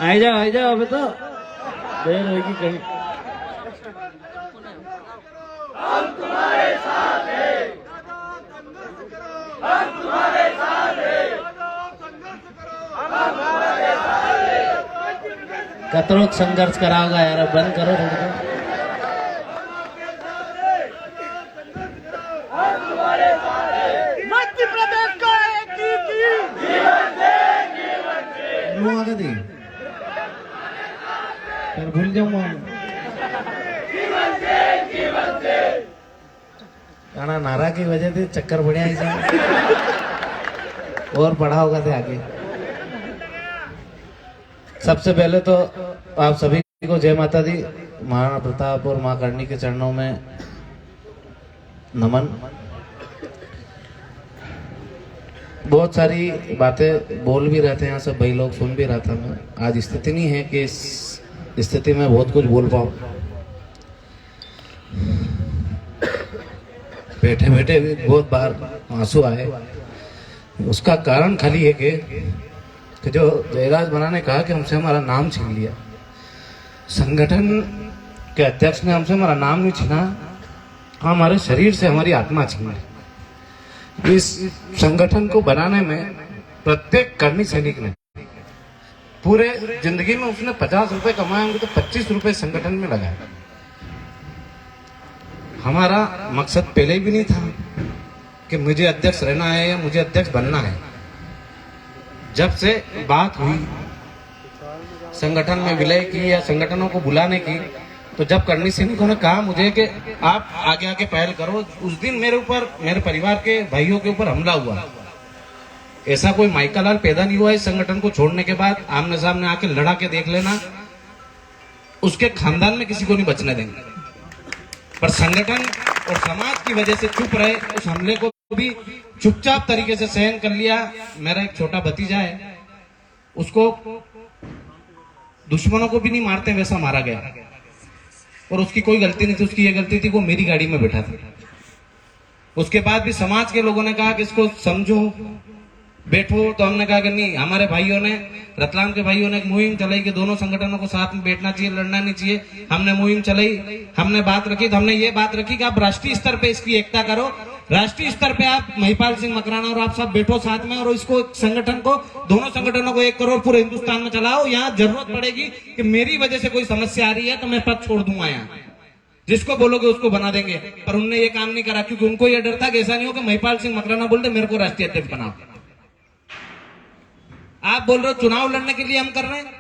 आ जाओ अभी तो देर होगी कहीं। हम तुम्हारे साथ हैं, हम तुम्हारे साथ हैं, हम तुम्हारे साथ हैं। कतरों संघर्ष कराओगा यार, बंद करो थोड़ा। हम तुम्हारे साथ हैं, मध्य प्रदेश को एक जीवन दे, जीवन दे। आगे दी फिर भूल जाऊंगा गाना नारा की वजह से चक्कर बढ़िया ऐसा और पढ़ा होगा थे आगे। सबसे पहले तो आप सभी को जय माता दी। महाराणा प्रताप और मां करणी के चरणों में नमन। बहुत सारी बातें बोल भी रहे थे यहाँ सब भाई लोग, सुन भी रहा था मैं। आज स्थिति नहीं है कि इस स्थिति में बहुत कुछ बोल पाऊं। बैठे बैठे भी बहुत बार आंसू आए। उसका कारण खाली है कि जो जयराज बना ने कहा कि हमसे हमारा नाम छीन लिया। संगठन के अध्यक्ष ने हमसे हमारा नाम नहीं छीना, हमारे शरीर से हमारी आत्मा छीन ली। इस संगठन को बनाने में प्रत्येक कर्मी सैनिक ने पूरे जिंदगी में उसने 50 रुपए कमाए होंगे तो 25 रुपए संगठन में लगाए। हमारा मकसद पहले भी नहीं था कि मुझे अध्यक्ष रहना है या मुझे अध्यक्ष बनना है। जब से बात हुई संगठन में विलय की या संगठनों को बुलाने की, तो जब कर्मी सैनिकों ने कहा मुझे कि आप आगे आके पहल करो, उस दिन मेरे ऊपर, मेरे परिवार के भाइयों के ऊपर हमला हुआ। ऐसा कोई माइका लाल पैदा नहीं हुआ इस संगठन को छोड़ने के बाद। आमने सामने आके लड़ा के देख लेना, उसके खानदान में किसी को नहीं बचने देंगे। पर संगठन और समाज की वजह से चुप रहे, उस हमले को भी चुपचाप तरीके से सहन कर लिया। मेरा एक छोटा भतीजा है, उसको दुश्मनों को भी नहीं मारते वैसा मारा गया, और उसकी कोई गलती नहीं थी। उसकी ये गलती थी वो मेरी गाड़ी में बैठा था। उसके बाद भी समाज के लोगों ने कहा कि इसको समझो, बैठो, तो हमने कहा कि नहीं। हमारे भाइयों ने, रतलाम के भाइयों ने एक मुहिम चलाई कि दोनों संगठनों को साथ में बैठना चाहिए, लड़ना नहीं चाहिए। हमने मुहिम चलाई, हमने बात रखी, तो हमने ये बात रखी कि आप राष्ट्रीय स्तर पे इसकी एकता करो। राष्ट्रीय स्तर पे आप महिपाल सिंह मकराना और आप सब बैठो साथ में, और इसको संगठन को, दोनों संगठनों को एक करो, पूरे हिंदुस्तान में चलाओ। यहाँ जरूरत पड़ेगी कि मेरी वजह से कोई समस्या आ रही है तो मैं पद छोड़ दूंगा। यहाँ जिसको बोलोगे उसको बना देंगे। पर उनने ये काम नहीं करा, क्योंकि उनको ये डर था कि ऐसा नहीं हो कि महिपाल सिंह मकराना बोलते मेरे को राष्ट्रीय अध्यक्ष बनाओ। आप बोल रहे हो चुनाव लड़ने के लिए हम कर रहे हैं।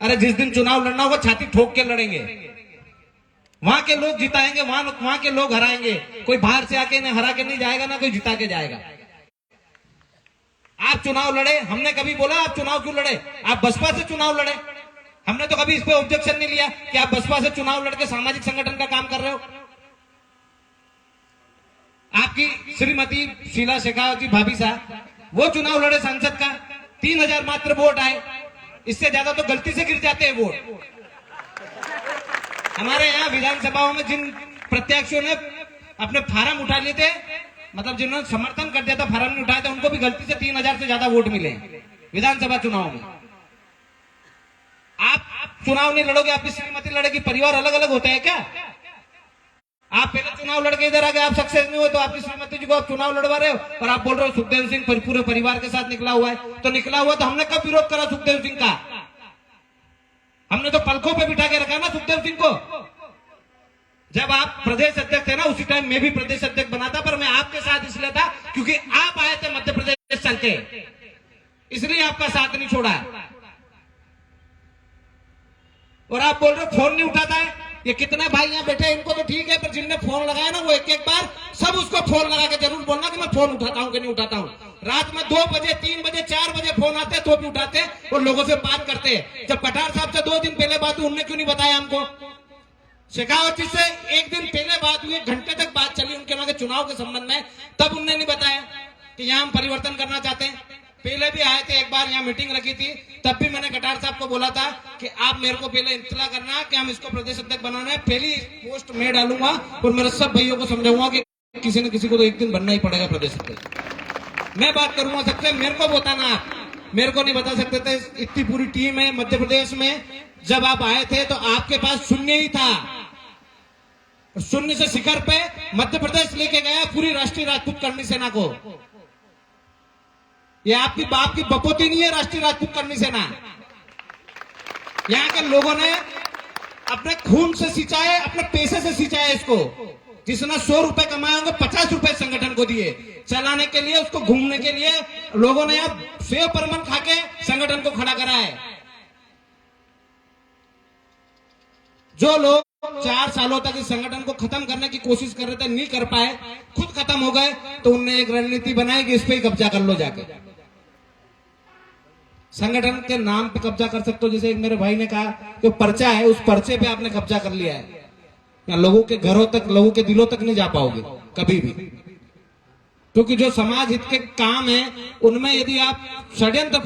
अरे जिस दिन चुनाव लड़ना होगा छाती ठोक के लड़ेंगे, वहां के लोग जिताएंगे, वहां के लोग हराएंगे। कोई बाहर से आके हरा के नहीं जाएगा, ना कोई जिता के जाएगा। आप चुनाव लड़े, हमने कभी बोला आप चुनाव क्यों लड़े? आप बसपा से चुनाव लड़े, हमने तो कभी इस पे ऑब्जेक्शन नहीं लिया कि आप बसपा से चुनाव लड़के सामाजिक संगठन का काम कर रहे हो। आपकी श्रीमती शीला शेखावती भाभी साहब, वो चुनाव लड़े संसद का, 3000 मात्र वोट आए। इससे ज्यादा तो गलती से गिर जाते हैं वोट। हमारे यहाँ विधानसभाओं में जिन प्रत्याशियों ने अपने फार्म उठा लिए थे, मतलब जिन्होंने समर्थन कर दिया था, फार्म नहीं उठाया था, उनको भी गलती से 3000 से ज्यादा वोट मिले विधानसभा चुनाव में। आप चुनाव नहीं लड़ोगे, आपकी श्रीमती लड़ेगी। परिवार अलग अलग होता है क्या? आप पहले चुनाव लड़के इधर आ गए, आप सक्सेस नहीं हुए तो आपकी श्रीमती जी को आप चुनाव लड़वा रहे हो, और आप बोल रहे हो सुखदेव सिंह पूरे परिवार के साथ निकला हुआ है। तो निकला हुआ तो हमने कब विरोध करा सुखदेव सिंह का? हमने तो पलकों पे बिठा के रखा ना सुखदेव सिंह को। जब आप प्रदेश अध्यक्ष थे ना, उसी टाइम मैं भी प्रदेश अध्यक्ष बना था, पर मैं आपके साथ इसलिए था क्योंकि आप आए थे मध्य प्रदेश चल के, इसलिए आपका साथ नहीं छोड़ा। और आप बोल रहे हो फोन नहीं उठाता है। ये कितने भाई यहाँ बैठे हैं, इनको तो ठीक है, पर जिनने फोन लगाया ना, वो एक एक बार सब उसको फोन लगा के जरूर बोलना कि मैं फोन उठाता हूँ कि नहीं उठाता हूँ। रात में 2 बजे, 3 बजे, 4 बजे फोन आते तो भी उठाते और लोगों से बात करते। जब कटार साहब से 2 दिन पहले बात हुई, उनने क्यों नहीं बताया हमको? शेखावत जी से 1 दिन पहले बात हुई, 1 घंटे तक बात चली उनके वहां के चुनाव के संबंध में, तब उनने नहीं बताया कि यहाँ हम परिवर्तन करना चाहते हैं। पहले भी आए थे, एक बार यहाँ मीटिंग रखी थी, तब भी मैंने कटार साहब को बोला था कि आप मेरे को पहले इत्तला करना कि हम इसको प्रदेश अध्यक्ष बनाना है, पहली पोस्ट मैं डालूंगा और मेरे सब भाइयों को समझाऊंगा कि किसी न किसी को तो एक दिन बनना ही पड़ेगा प्रदेश अध्यक्ष। मैं बात करूंगा सबसे, मेरे को बताना, आप मेरे को नहीं बता सकते थे। इतनी पूरी टीम है मध्य प्रदेश में, जब आप आए थे तो आपके पास शून्य ही था, शून्य से शिखर पे मध्य प्रदेश लेके गया पूरी राष्ट्रीय राजपूत करनी सेना को। ये आपकी बाप की बपोती नहीं है राष्ट्रीय राजपूत करनी सेना, यहाँ के लोगों ने अपने खून से सींचा है, अपने पैसे से सींचा है इसको। जिसने 100 रुपए कमाए होंगे 50 रुपए संगठन को दिए चलाने के लिए, उसको घूमने के लिए। लोगों ने अब सेव परमन खा के संगठन को खड़ा करा है। जो लोग 4 सालों तक इस संगठन को खत्म करने की कोशिश कर रहे थे, नहीं कर पाए, खुद खत्म हो गए, तो उनने एक रणनीति बनाई कि इस पे ही कब्जा कर लो जाके। संगठन के नाम पे कब्जा कर सकते हो, जैसे एक मेरे भाई ने कहा कि पर्चा है, उस पर्चे पे आपने कब्जा कर लिया है, या लोगों के घरों तक, लोगों के दिलों तक नहीं जा पाओगे कभी भी। क्योंकि जो समाज हित के काम है उनमें यदि आप षड्यंत्र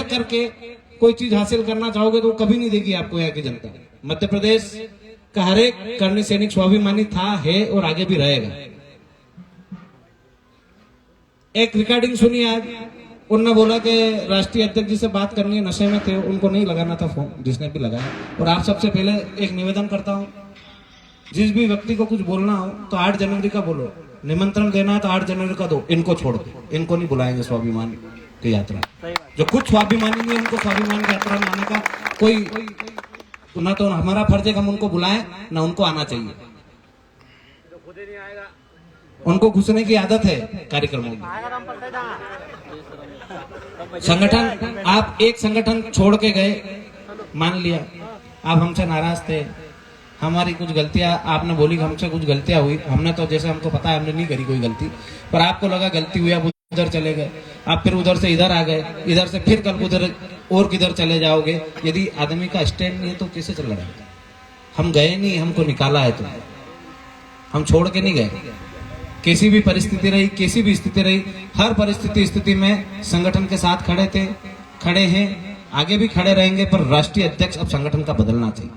करके कोई चीज हासिल करना चाहोगे तो कभी नहीं देगी आपको यहाँ की जनता। मध्य प्रदेश का हर एक करनी सैनिक स्वाभिमानी था, है और आगे भी रहेगा। एक रिकॉर्डिंग सुनी आज, उन्होंने बोला कि राष्ट्रीय अध्यक्ष जी से बात करनी है, नशे में थे, उनको नहीं लगाना था फोन, जिसने भी लगाया। और आप सबसे पहले एक निवेदन करता हूं, जिस भी व्यक्ति को कुछ बोलना हो तो 8 जनवरी का बोलो, निमंत्रण देना है तो 8 जनवरी का दो, इनको छोड़ दो, इनको नहीं बुलाएंगे स्वाभिमान की यात्रा। जो कुछ स्वाभिमानी नहीं, उनको स्वाभिमान की यात्रा में आने का कोई ना, तो हमारा फर्ज है हम उनको बुलाएं, ना उनको आना चाहिए। उनको घुसने की आदत है कार्यक्रमों में। संगठन, आप एक संगठन छोड़ के गए, मान लिया आप हमसे नाराज थे, हमारी कुछ गलतियां आपने बोली, हमसे कुछ गलतियां हुई, हमने तो जैसे हमको पता है हमने नहीं करी कोई गलती, पर आपको लगा गलती हुई, आप उधर चले गए, आप फिर उधर से इधर आ गए, इधर से फिर कल उधर और किधर चले जाओगे। यदि आदमी का स्टैंड नहीं है तो कैसे चल रहा है? हम गए नहीं, हमको निकाला है, तो हम छोड़ के नहीं गए। कैसी भी परिस्थिति रही, कैसी भी स्थिति रही, हर स्थिति में संगठन के साथ खड़े थे, खड़े हैं, आगे भी खड़े रहेंगे। पर राष्ट्रीय अध्यक्ष अब संगठन का बदलना चाहिए।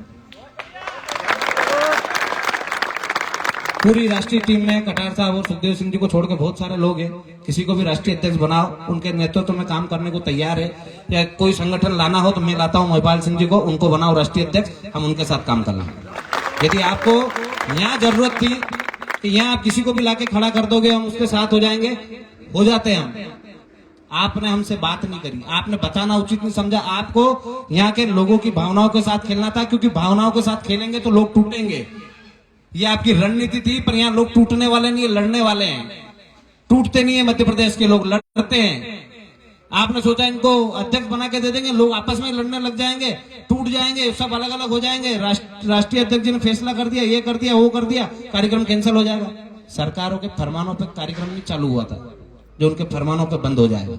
पूरी राष्ट्रीय टीम में कटार साहब और सुखदेव सिंह जी को छोड़ के बहुत सारे लोग हैं, किसी को भी राष्ट्रीय अध्यक्ष बनाओ, उनके नेतृत्व में काम करने को तैयार है। या कोई संगठन लाना हो तो मैं लाता हूं महिपाल सिंह जी को, उनको बनाओ राष्ट्रीय अध्यक्ष, हम उनके साथ काम कर लेंगे। यदि आपको यहाँ जरूरत थी कि यहाँ आप किसी को भी लाके खड़ा कर दोगे, हम उसके साथ हो जाएंगे, हो जाते हैं हम। आपने हमसे बात नहीं करी, आपने बताना उचित नहीं समझा। आपको यहाँ के लोगों की भावनाओं के साथ खेलना था, क्योंकि भावनाओं के साथ खेलेंगे तो लोग टूटेंगे। ये आपकी रणनीति थी, पर यहाँ लोग टूटने वाले नहीं है, लड़ने वाले हैं। टूटते नहीं है मध्य प्रदेश के लोग, लड़ते हैं। आपने सोचा इनको अध्यक्ष बना के दे देंगे, लोग आपस में लड़ने लग जाएंगे, टूट जाएंगे, सब अलग अलग हो जाएंगे। राष्ट्रीय अध्यक्ष जी ने फैसला कर दिया, ये कर दिया, वो कर दिया, कार्यक्रम कैंसिल हो जाएगा। सरकारों के फरमानों पर कार्यक्रम नहीं चालू हुआ था, जो उनके फरमानों पर बंद हो जाएगा।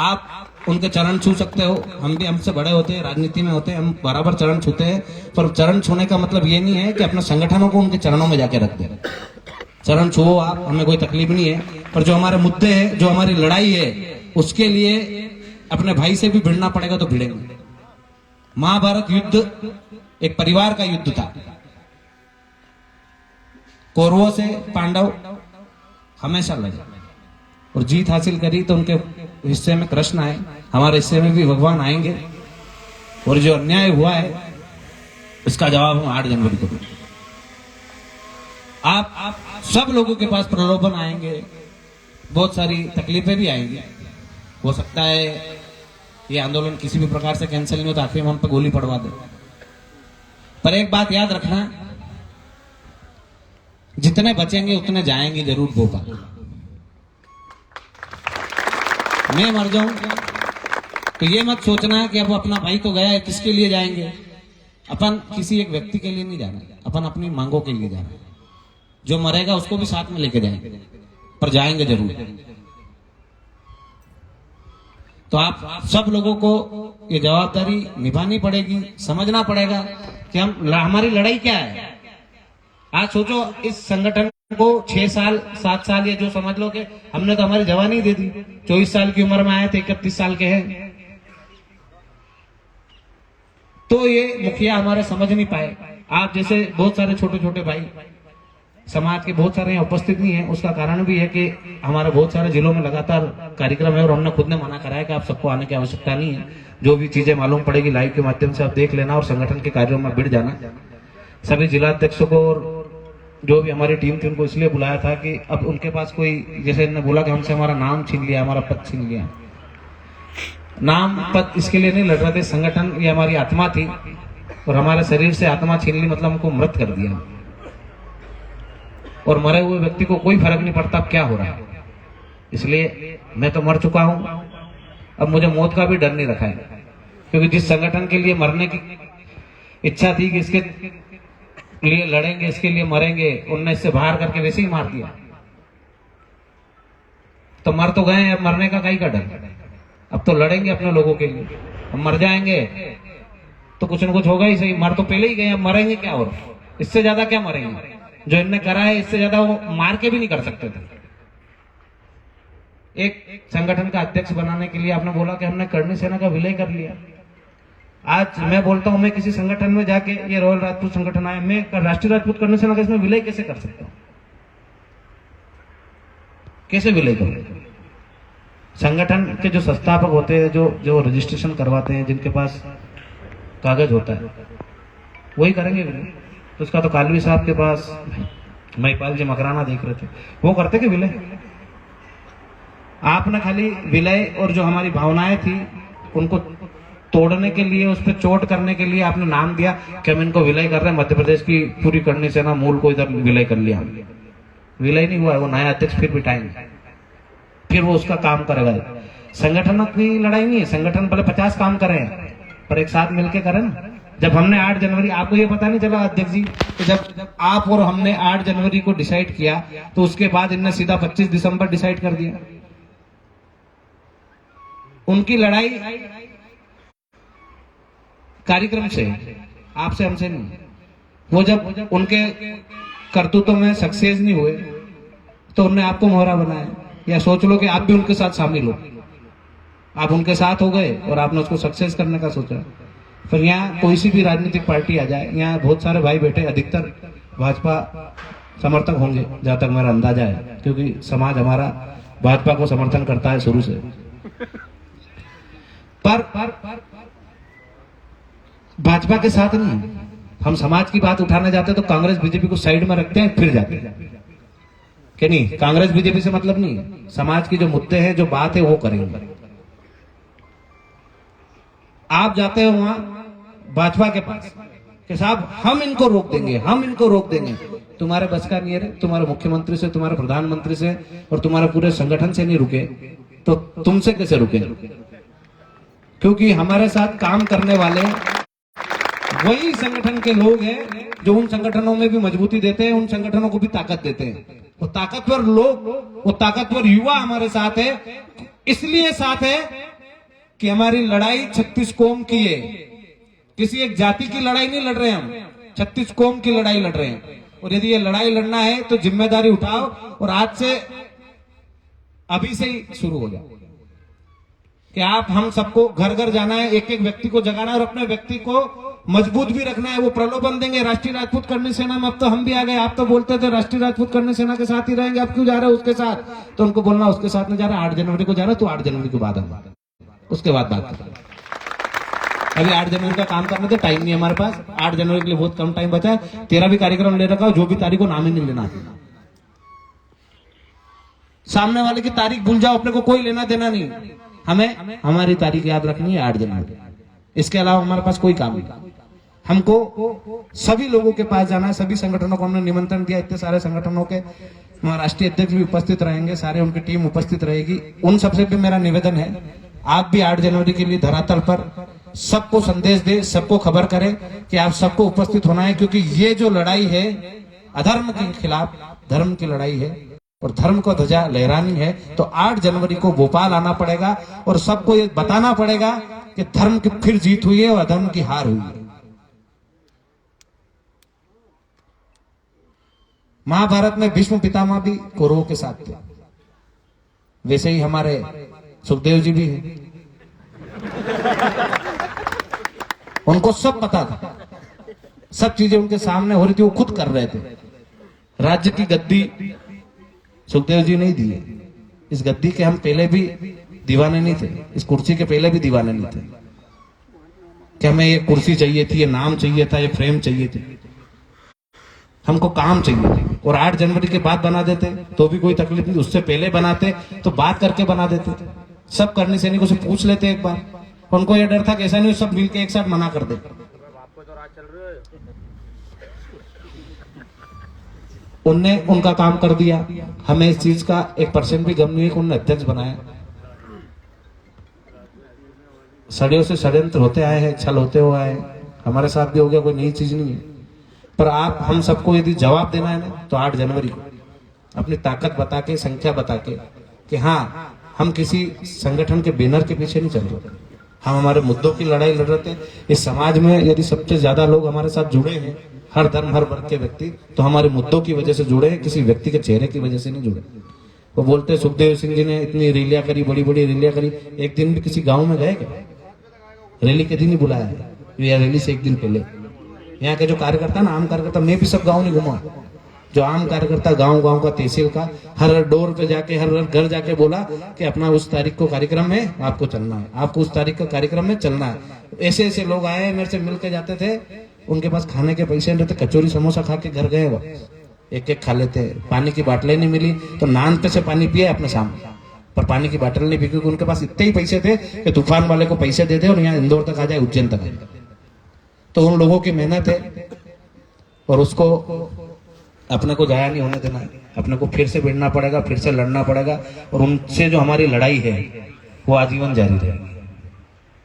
आप उनके चरण छू सकते हो, हम भी हमसे बड़े होते हैं, राजनीति में होते हैं, हम बराबर चरण छूते हैं। पर चरण छूने का मतलब ये नहीं है कि अपने संगठनों को उनके चरणों में जाके रख दे। चरण छुओ आप, हमें कोई तकलीफ नहीं है, पर जो हमारे मुद्दे हैं, जो हमारी लड़ाई है, उसके लिए अपने भाई से भी भिड़ना पड़ेगा तो भिड़ेंगे। महाभारत युद्ध एक परिवार का युद्ध था। कौरवों से पांडव हमेशा लड़े और जीत हासिल करी, तो उनके हिस्से में कृष्ण आए, हमारे हिस्से में भी भगवान आएंगे। और जो अन्याय हुआ है इसका जवाब हम 8 जनवरी को देंगे। आप सब लोगों के पास प्रलोभन आएंगे, बहुत सारी तकलीफें भी आएंगी। हो सकता है ये आंदोलन किसी भी प्रकार से कैंसिल नहीं होता, आखिर में हम पे गोली पड़वा दे। पर एक बात याद रखना, जितने बचेंगे उतने जाएंगे जरूर भोपाल। मैं मर जाऊं तो ये मत सोचना कि अब अपना भाई तो गया है, किसके लिए जाएंगे। अपन किसी एक व्यक्ति के लिए नहीं जाना, अपन अपनी मांगों के लिए जाना। जो मरेगा उसको भी साथ में लेके जाएंगे, पर जाएंगे जरूर। तो आप सब लोगों को ये जवाबदारी निभानी पड़ेगी, समझना पड़ेगा कि हमारी लड़ाई क्या है। आज सोचो, इस संगठन को 6 साल 7 साल या जो समझ लो कि हमने तो हमारी जवानी दे दी। 24 साल की उम्र में आए थे, 31 साल के हैं। तो ये मुखिया हमारे समझ नहीं पाए। आप जैसे बहुत सारे छोटे छोटे भाई समाज के बहुत सारे यहाँ उपस्थित नहीं है। उसका कारण भी है कि हमारे बहुत सारे जिलों में लगातार कार्यक्रम है और हमने खुद ने मना कराया कि आप सबको आने की आवश्यकता नहीं है। जो भी चीजें मालूम पड़ेगी लाइव के माध्यम से आप देख लेना और संगठन के कार्यों में भिड़ जाना। सभी जिलाध्यक्षों को और जो भी हमारी टीम थी उनको इसलिए बुलाया था कि अब उनके पास कोई, जैसे इन्होंने बोला कि हमसे हमारा नाम छीन लिया, हमारा पद छीन लिया। नाम पद इसके लिए नहीं लड़ रहे थे, संगठन ये हमारी आत्मा थी और हमारे शरीर से आत्मा छीन ली मतलब हमको मृत कर दिया। और मरे हुए व्यक्ति को कोई फर्क नहीं पड़ता क्या हो रहा है। इसलिए मैं तो मर चुका हूं, अब मुझे मौत का भी डर नहीं रखा है। क्योंकि जिस संगठन के लिए मरने की इच्छा थी कि इसके लिए लड़ेंगे, इसके लिए मरेंगे, उनने इससे बाहर करके वैसे ही मार दिया। तो मर तो गए, अब मरने का कहीं का डर। अब तो लड़ेंगे अपने लोगों के लिए। हम मर जाएंगे तो कुछ न कुछ होगा ही सही। मर तो पहले ही गए, अब मरेंगे क्या और इससे ज्यादा क्या मरेंगे। जो इनने करा है इससे ज्यादा वो मार के भी नहीं कर सकते थे। एक संगठन का अध्यक्ष बनाने के लिए आपने बोला कि हमने करणी सेना का विलय कर लिया। आज मैं बोलता हूं मैं किसी संगठन में जाके, ये रॉयल राजपूत संगठन आया, मैं राष्ट्रीय राजपूत करणी सेना का इसमें विलय कैसे कर सकता हूं? कैसे विलय करूं? संगठन के जो संस्थापक होते हैं, जो रजिस्ट्रेशन करवाते हैं, जिनके पास कागज होता है वही करेंगे विलय। तो उसका तो कालवी साहब के पास महिपाल जी मकराना देख रहे थे, वो करते कि विलय। आपने खाली विलय और जो हमारी भावनाएं थी उनको तोड़ने के लिए, उस पर चोट करने के लिए आपने नाम दिया कि हम इनको विलय कर रहे हैं। मध्य प्रदेश की पूरी करणी सेना मूल को इधर विलय कर लिया। विलय नहीं हुआ है, वो नया अध्यक्ष फिर बिठाएंगे, फिर वो उसका काम करेगा। संगठन की लड़ाई नहीं है, संगठन भले 50 काम करें पर एक साथ मिलकर करें ना। जब हमने 8 जनवरी, आपको ये पता नहीं चला अध्यक्ष जी, तो जब आप और हमने 8 जनवरी को डिसाइड किया तो उसके बाद इनने सीधा 25 दिसंबर डिसाइड कर दिया। उनकी लड़ाई कार्यक्रम से, आपसे हमसे नहीं। वो जब उनके करतूतों में सक्सेस नहीं हुए तो उन्होंने आपको मोहरा बनाया। या सोच लो कि आप भी उनके साथ शामिल हो, आप उनके साथ हो गए और आपने उसको सक्सेस करने का सोचा। फिर यहाँ कोई सी भी राजनीतिक पार्टी आ जाए, यहाँ बहुत सारे भाई बैठे, अधिकतर भाजपा समर्थक होंगे जहां तक मेरा अंदाजा है, क्योंकि समाज हमारा भाजपा को समर्थन करता है शुरू से। पर भाजपा के साथ नहीं, हम समाज की बात उठाने जाते तो कांग्रेस बीजेपी को साइड में रखते हैं, फिर जाते हैं कि नहीं, कांग्रेस बीजेपी से मतलब नहीं है। समाज की जो मुद्दे हैं, जो बात है वो करेंगे। आप जाते हो वहां भाजपा के पास कि साहब हम इनको रोक देंगे, हम इनको रोक देंगे। तुम्हारे बस का नहीं है, तुम्हारे मुख्यमंत्री से, तुम्हारे प्रधानमंत्री से और तुम्हारे पूरे संगठन से नहीं रुके तो तुमसे कैसे रुके? क्योंकि हमारे साथ काम करने वाले वही संगठन के लोग हैं जो उन संगठनों में भी मजबूती देते हैं, उन संगठनों को भी ताकत देते हैं। वो ताकतवर लोग, वो ताकतवर युवा हमारे साथ है। इसलिए साथ है कि हमारी लड़ाई 36 कौम की है, किसी एक जाति की लड़ाई नहीं लड़ रहे हम, 36 कौम की लड़ाई लड़ रहे हैं। और यदि ये लड़ाई लड़ना है तो जिम्मेदारी उठाओ और आज से अभी से ही शुरू हो जाओ कि आप हम सबको घर घर जाना है, एक एक व्यक्ति को जगाना है और अपने व्यक्ति को मजबूत भी रखना है। वो प्रलोभन देंगे राष्ट्रीय राजपूत करणी सेना में, अब तो हम भी आ गए, आप तो बोलते थे राष्ट्रीय राजपूत करणी सेना के साथ ही रहेंगे, आप क्यों जा रहे हो उसके साथ? तो उनको बोलना उसके साथ नहीं जा रहा, 8 जनवरी को जा रहा है, तो 8 जनवरी के बाद हम उसके बाद बात करेंगे। अभी 8 जनवरी का काम करने तो टाइम नहीं है हमारे पास। 8 जनवरी के लिए बहुत कम टाइम बचा है। 13 भी कार्यक्रम ले रखा हो, जो भी तारीख को नाम ही नहीं लेना। सामने वाले की तारीख भूल जाओ, अपने को कोई लेना देना नहीं। हमें हमारी तारीख याद रखनी है 8 जनवरी। इसके अलावा हमारे पास कोई काम नहीं। हमको सभी लोगों के पास जाना है, सभी संगठनों को हमने निमंत्रण दिया। इतने सारे संगठनों के राष्ट्रीय अध्यक्ष भी उपस्थित रहेंगे, सारे उनकी टीम उपस्थित रहेगी। उन सबसे भी मेरा निवेदन है, आप भी 8 जनवरी के लिए धरातल पर सबको संदेश दे, सबको खबर करें कि आप सबको उपस्थित होना है। क्योंकि ये जो लड़ाई है अधर्म के खिलाफ धर्म की लड़ाई है और धर्म को ध्वजा लहरानी है, तो 8 जनवरी को भोपाल आना पड़ेगा और सबको ये बताना पड़ेगा कि धर्म की फिर जीत हुई है और अधर्म की हार हुई है। महाभारत में भीष्म पितामह भी कौरवों के साथ थे, वैसे ही हमारे सुखदेव जी भी हैं। उनको सब पता था, सब चीजें उनके सामने हो रही थी, वो खुद कर रहे थे। राज्य की गद्दी सुखदेव जी नहीं दी है। इस गद्दी के हम पहले भी दीवाने नहीं थे, इस कुर्सी के पहले भी दीवाने नहीं थे कि हमें ये कुर्सी चाहिए थी, ये नाम चाहिए था, ये फ्रेम चाहिए थी। हमको काम चाहिए थी। और 8 जनवरी के बाद बना देते तो भी कोई तकलीफ नहीं, उससे पहले बनाते तो बात करके बना देते थे। सब करने से नहीं, कुछ पूछ लेते एक बार। उनको ये डर था कि ऐसा नहीं सब मिलके एक साथ मना कर दे। उनने उनका काम कर दिया, हमें इस चीज का 1% भी गम नहीं है कि उन्होंने अध्यक्ष बनाया। सदियों से षड्यंत्र होते आए हैं, छल होते हुए आए, हमारे साथ भी हो गया, कोई नई चीज नहीं है। पर आप हम सबको यदि जवाब देना है ना, तो 8 जनवरी को अपनी ताकत बता के, संख्या बता के कि हाँ हम किसी संगठन के बैनर के पीछे नहीं चल रहे, हम हमारे मुद्दों की लड़ाई लड़ रहे थे। इस समाज में यदि सबसे ज्यादा लोग हमारे साथ जुड़े हैं, हर धर्म हर वर्ग के व्यक्ति, तो हमारे मुद्दों की वजह से जुड़े हैं, किसी व्यक्ति के चेहरे की वजह से नहीं जुड़े। वो बोलते सुखदेव सिंह जी ने इतनी रैलियां करी, बड़ी बड़ी रैलियां करी, एक दिन भी किसी गाँव में गए क्या? रैली के दिन ही बुलाया है, या रैली से एक दिन पहले। यहाँ के जो कार्यकर्ता ना, आम कार्यकर्ता, मैं भी सब गाँव नहीं घुमा, जो आम कार्यकर्ता गांव गांव का, तहसील का, हर डोर पे जाके, हर घर जाके बोला कि अपना उस तारीख को कार्यक्रम है, आपको चलना है, आपको उस तारीख का कार्यक्रम में चलना है। ऐसे ऐसे लोग आए, मेरे से मिल के जाते थे, उनके पास खाने के पैसे नहीं थे, कचौरी समोसा खा के घर गए, वो एक एक खा लेते। पानी की बाटलें नहीं मिली तो नान पे से पानी पिए अपने सामने, पर पानी की बाटल नहीं पी, क्योंकि उनके पास इतने ही पैसे थे कि तूफान वाले को पैसे दे दे और यहाँ इंदौर तक आ जाए, उज्जैन तक आ जाए। तो उन लोगों की मेहनत है और उसको अपने को जाया नहीं होने देना है। अपने को फिर से भिड़ना पड़ेगा, फिर से लड़ना पड़ेगा, और उनसे जो हमारी लड़ाई है वो आजीवन जारी रहेगी।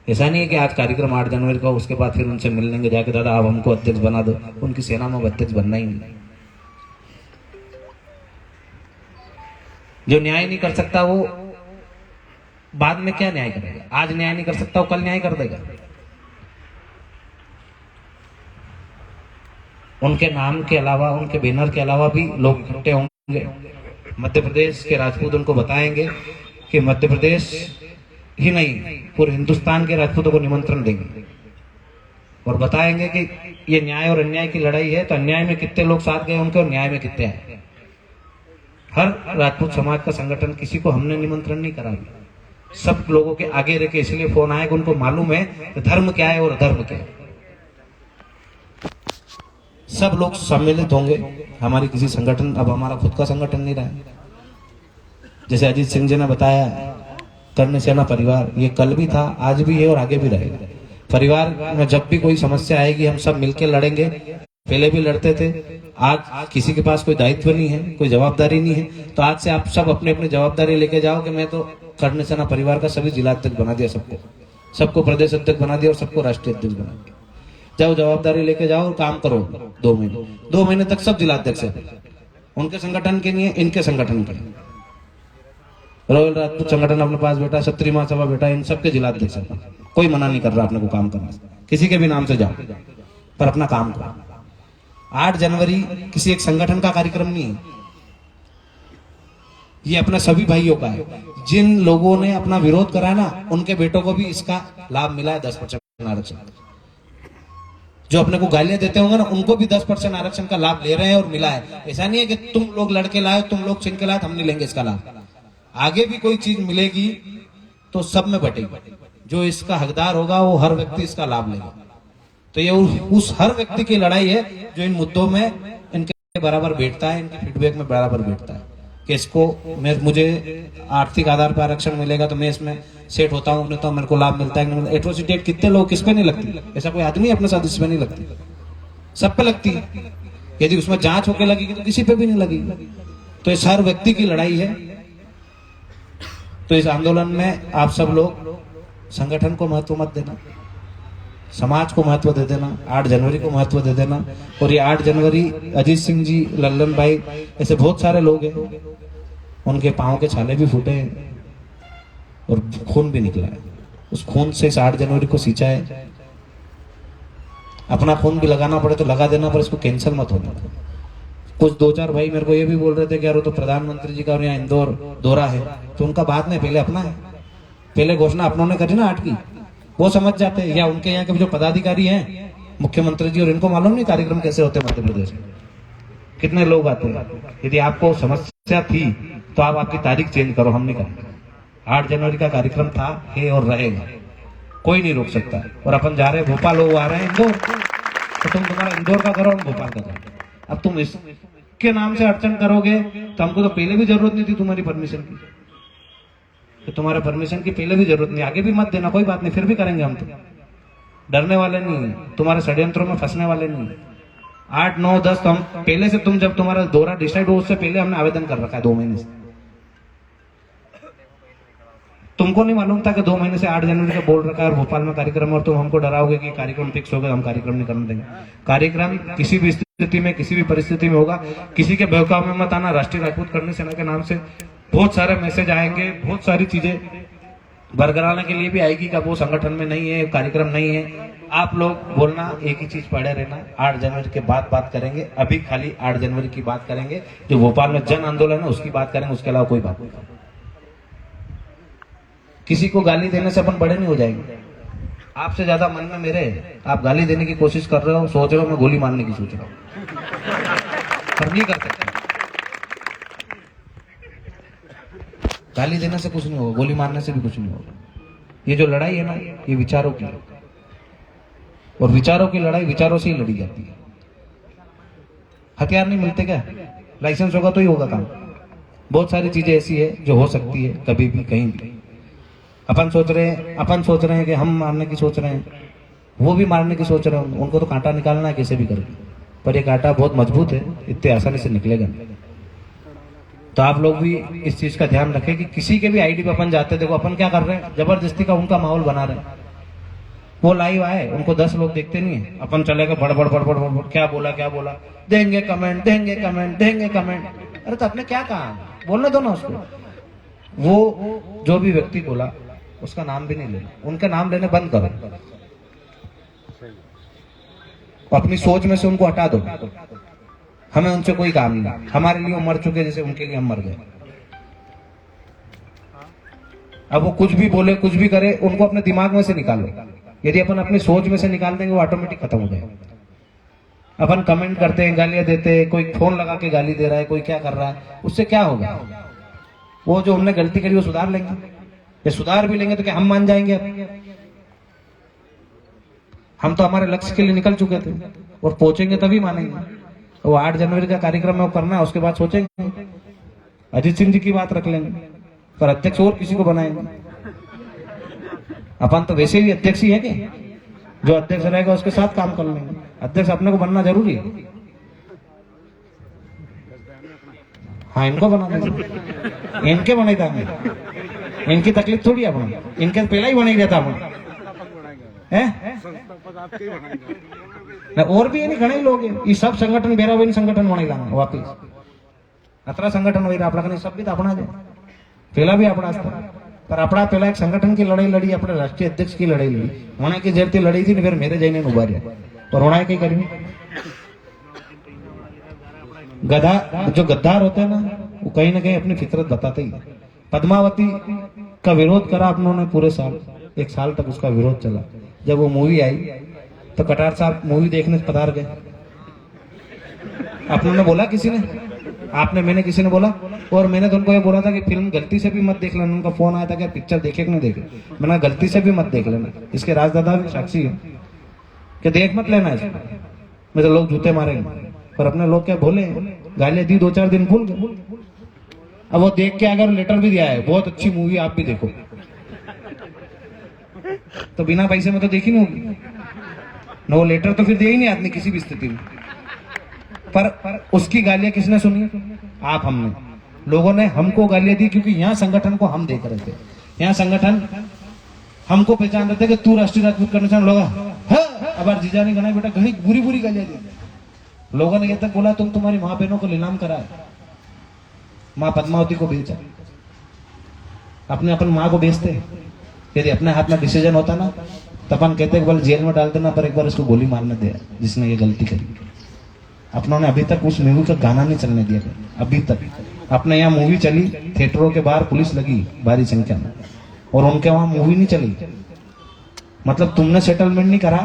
ऐसा नहीं है कि आज कार्यक्रम 8 जनवरी का, उसके बाद फिर उनसे मिल लेंगे जाके, दादा आप हमको अध्यक्ष बना दो। उनकी सेना में अध्यक्ष बनना ही नहीं। जो न्याय नहीं कर सकता वो बाद में क्या न्याय करेगा? आज न्याय नहीं कर सकता वो कल न्याय कर देगा। उनके नाम के अलावा, उनके बैनर के अलावा भी लोग इकट्ठे होंगे। मध्य प्रदेश के राजपूत उनको बताएंगे कि मध्य प्रदेश ही नहीं, पूरे हिंदुस्तान के राजपूतों को निमंत्रण देंगे और बताएंगे कि ये न्याय और अन्याय की लड़ाई है, तो अन्याय में कितने लोग साथ गए उनके और न्याय में कितने आए। हर राजपूत समाज का संगठन, किसी को हमने निमंत्रण नहीं करा। सब लोगों के आगे रह के इसलिए फोन आया कि उनको मालूम है धर्म क्या है और अधर्म क्या है। सब लोग सम्मिलित होंगे। हमारी किसी संगठन, अब हमारा खुद का संगठन नहीं रहा। जैसे अजीत सिंह जी ने बताया, कर्ण सेना परिवार, ये कल भी था, आज भी है और आगे भी रहेगा। परिवार में जब भी कोई समस्या आएगी हम सब मिलकर लड़ेंगे। पहले भी लड़ते थे, आज किसी के पास कोई दायित्व नहीं है, कोई जवाबदारी नहीं है, तो आज से आप सब अपने अपने जवाबदारी लेके जाओ कि मैं तो कर्ण सेना परिवार का सभी जिला अध्यक्ष बना दिया, सबको प्रदेश अध्यक्ष बना दिया और सबको राष्ट्रीय अध्यक्ष बना दिया। जाओ जवाबदारी लेके जाओ और काम करो। 2 महीने तक सब जिलाध्यक्ष है, उनके संगठन के नहीं है, इनके संगठन के। रॉयल राजपूत संगठन अपने पास बैठा, क्षत्रिय महासभा बैठा, इन सबके जिलाध्यक्ष है। कोई मना नहीं कर रहा अपने को काम करना, किसी के भी नाम से जाओ, पर अपना काम करो। 8 जनवरी किसी एक संगठन का कार्यक्रम नहीं है, ये अपना सभी भाइयों का है। जिन लोगों ने अपना विरोध करा ना, उनके बेटों को भी इसका लाभ मिला है, 10% आरक्षण। जो अपने को गालियां देते होंगे ना, उनको भी 10% आरक्षण का लाभ ले रहे हैं और मिला है। ऐसा नहीं है कि तुम लोग लड़के लाए, तुम लोग छीन के लाए, हम नहीं लेंगे इसका लाभ। आगे भी कोई चीज मिलेगी तो सब में बटेगी। जो इसका हकदार होगा वो हर व्यक्ति इसका लाभ लेगा। तो ये उस हर व्यक्ति की लड़ाई है जो इन मुद्दों में इनके बराबर बैठता है, इनके फीडबैक में बराबर बैठता है कि इसको मुझे आर्थिक आधार पर आरक्षण मिलेगा तो मैं इसमें सेट होता हूँ, नहीं तो मेरे को लाभ मिलता है। एट्रोसिटी एक्ट कितने लोग किस पे नहीं लगती? ऐसा कोई आदमी अपने साथ इसमें नहीं लगती, सब पे लगती है। यदि उसमें जांच होकर लगेगी तो किसी पे भी नहीं लगेगी। तो इस हर व्यक्ति की लड़ाई है। तो इस आंदोलन में आप सब लोग संगठन को महत्व मत देना, समाज को महत्व दे देना, 8 जनवरी को महत्व दे देना। और ये 8 जनवरी अजीत सिंह जी, लल्लन भाई, ऐसे बहुत सारे लोग हैं, उनके पांव के छाले भी फूटे हैं और खून भी निकला है। उस खून से इस 8 जनवरी को सींचा है। अपना खून भी लगाना पड़े तो लगा देना, पर इसको कैंसिल मत होने दो। कुछ दो चार भाई मेरे को ये भी बोल रहे थे कि यार वो तो प्रधानमंत्री जी का और यहाँ इंदौर दौरा है, तो उनका बात नहीं, पहले अपना है। पहले घोषणा अपनों ने करी ना 8 की, वो समझ जाते हैं। या उनके यहाँ के जो पदाधिकारी हैं, मुख्यमंत्री जी, और इनको मालूम नहीं कार्यक्रम कैसे होते मध्य प्रदेश में, कितने लोग आते हैं। यदि आपको समस्या थी तो आप आपकी तारीख चेंज करो, हम नहीं करेंगे। 8 जनवरी का कार्यक्रम था, है और रहेगा, कोई नहीं रोक सकता। और अपन जा रहे हैं भोपाल, लोग आ रहे हैं इंदौर, तो तुम तुम्हारा इंदौर का करो, हम भोपाल का करो। अब तुम इसके नाम से अड़चन करोगे तो हमको तो पहले भी जरूरत नहीं थी तुम्हारी परमिशन की, तो तुम्हारे परमिशन की पहले भी जरूरत नहीं, आगे भी मत देना, कोई बात नहीं, फिर भी करेंगे हम। तो डरने वाले नहीं है, तुम्हारे षड्यंत्रों में फंसने वाले नहीं है। 8, 9, 10 तो हम पहले से, तुम जब तुम्हारा दौरा डिसाइड हो उससे पहले हमने आवेदन कर रखा है 2 महीने से। तुमको नहीं मालूम था कि 2 महीने से 8 जनवरी का बोल रखा है और भोपाल में कार्यक्रम, और तुम हमको डराओगे कि कार्यक्रम फिक्स होगा, हम कार्यक्रम नहीं करने देंगे। कार्यक्रम किसी भी स्थिति में, किसी भी परिस्थिति में होगा। किसी के बहकाव में मत आना। राष्ट्रीय राजपूत करनी सेना के नाम से बहुत सारे मैसेज आएंगे, बहुत सारी चीजें बरकरारने के लिए भी आएगी कि वो संगठन में नहीं है, कार्यक्रम नहीं है। आप लोग बोलना, एक ही चीज पढ़े रहना, 8 जनवरी के बाद बात करेंगे। अभी खाली 8 जनवरी की बात करेंगे, जो भोपाल में जन आंदोलन है उसकी बात करेंगे, उसके अलावा कोई बात नहीं। किसी को गाली देने से अपन बड़े नहीं हो जाएंगे। आपसे ज्यादा मन में मेरे, आप गाली देने की कोशिश कर रहे हो, सोच रहे हो मैं गोली मारने की सोच रहा हूं, पर नहीं कर सकते। गाली देने से कुछ नहीं होगा, गोली मारने से भी कुछ नहीं होगा। ये जो लड़ाई है ना, ये विचारों की है, और विचारों की लड़ाई विचारों से ही लड़ी जाती है। हथियार नहीं मिलते क्या? लाइसेंस होगा तो ही होगा काम। बहुत सारी चीजें ऐसी है जो हो सकती है कभी भी, कहीं भी। अपन सोच रहे हैं कि हम मारने की सोच रहे हैं, वो भी मारने की सोच रहे हैं। उनको तो कांटा निकालना है कैसे भी करके, पर ये कांटा बहुत मजबूत है, इतने आसानी से निकलेगा नहीं। तो आप लोग भी इस चीज का ध्यान रखें कि किसी के भी आईडी पे अपन जाते, देखो अपन क्या कर रहे हैं, जबरदस्ती का उनका माहौल बना रहे हैं। वो लाइव आए, उनको 10 लोग देखते नहीं है, अपन चलेगा बड़बड़ बड़बड़ बड़बड़, क्या बोला, देंगे कमेंट। अरे तो आपने क्या कहा, बोलने दो ना उसको। वो जो भी व्यक्ति बोला उसका नाम भी नहीं लेना, उनका नाम लेने बंद करो, अपनी सोच में से उनको हटा दो। हमें उनसे कोई काम नहीं, हमारे लिए वो मर चुके जैसे उनके लिए हम मर गए। अब वो कुछ भी बोले, कुछ भी करे, उनको अपने दिमाग में से निकालो। यदि अपन अपनी सोच में से निकाल देंगे, वो ऑटोमेटिक खत्म हो जाएगा। अपन कमेंट करते हैं, गालियां देते हैं, कोई फोन लगा के गाली दे रहा है, कोई क्या कर रहा है, उससे क्या होगा? वो जो हमने गलती करी वो सुधार लेंगे, ये सुधार भी लेंगे तो क्या हम मान जाएंगे? हम तो हमारे लक्ष्य के लिए निकल चुके थे, और पहुंचेंगे तभी मानेंगे। वो 8 जनवरी का कार्यक्रम में वो करना है, उसके बाद सोचेंगे। अजीत सिंह जी की बात रख लेंगे, पर अध्यक्ष और किसी को बनाएंगे। अपन तो वैसे भी अध्यक्ष ही है कि जो अध्यक्ष रहेगा उसके साथ काम कर लेंगे। अध्यक्ष अपने को बनना जरूरी है। हाँ, इनको बना देंगे, इनके बने देंगे, इनकी तकलीफ थोड़ी है अपना, इनके पहला ही बने रहता अपना है। और भी नहीं घणे लोग हैं, ये सब संगठन बेरा बनी संगठन बने लांगे वापिस। अतरा संगठन वही अपना सब भी तो अपना है, पहला भी अपना था, पर अपना पहला एक संगठन की लड़ाई लड़ी, अपने राष्ट्रीय अध्यक्ष की लड़ाई लड़ी, होने की जरूरत लड़ी थी, फिर मेरे जैने उभारे और होना कहीं करी। जो गद्दार होते हैं ना, वो कहीं ना कहीं अपनी फितरत बताते ही। पद्मावती का विरोध करा अपनों पूरे साल, 1 साल तक उसका विरोध चला। जब वो मूवी आई तो कटार साहब मूवी देखने पधार गए। अपनों ने बोला, किसी ने, आपने, मैंने, किसी ने बोला, और मैंने तो उनको ये बोला था कि फिल्म गलती से भी मत देख लेना। उनका फोन आया था कि पिक्चर देखे कि नहीं देखे, मैंने गलती से भी मत देख लेना। इसके राजदादा भी साक्षी है कि देख मत लेना इसको, मैं तो लोग जूते मारेंगे। पर अपने लोग क्या बोले, गालियां दी, 2-4 दिन भूल गए। अब वो देख के अगर लेटर भी दिया है, बहुत अच्छी मूवी, आप भी देखो, तो बिना पैसे में तो देखी नहीं होगी ना, वो लेटर तो फिर दे ही नहीं आदमी किसी भी स्थिति में। पर उसकी गालियां किसने सुनी? आप, हमने, लोगों ने हमको गालियां दी, क्योंकि यहाँ संगठन को हम देख रहे थे। यहाँ संगठन हमको पहचान रहे थे कि तू राष्ट्रीय राजपूत करने से लोग, अब जीजा ने गना बेटा, घनी बुरी बुरी गालियां दी। लोगों ने ये तक बोला तुम तुम्हारी माँ बहनों को नीलाम कराए, माँ पद्मावती को बेचा। अपने अपन माँ को बेचते, यदि अपने हाथ में डिसीजन होता ना तो अपन कहते बोले जेल में डाल देना, पर एक बार इसको गोली मारने दे जिसने ये गलती करी। अपनों ने अभी तक उस मूवी का गाना नहीं चलने दिया, अभी तक। अपने यहाँ मूवी चली, थिएटरों के बाहर पुलिस लगी भारी संख्या में, और उनके वहां मूवी नहीं चली। मतलब तुमने सेटलमेंट नहीं करा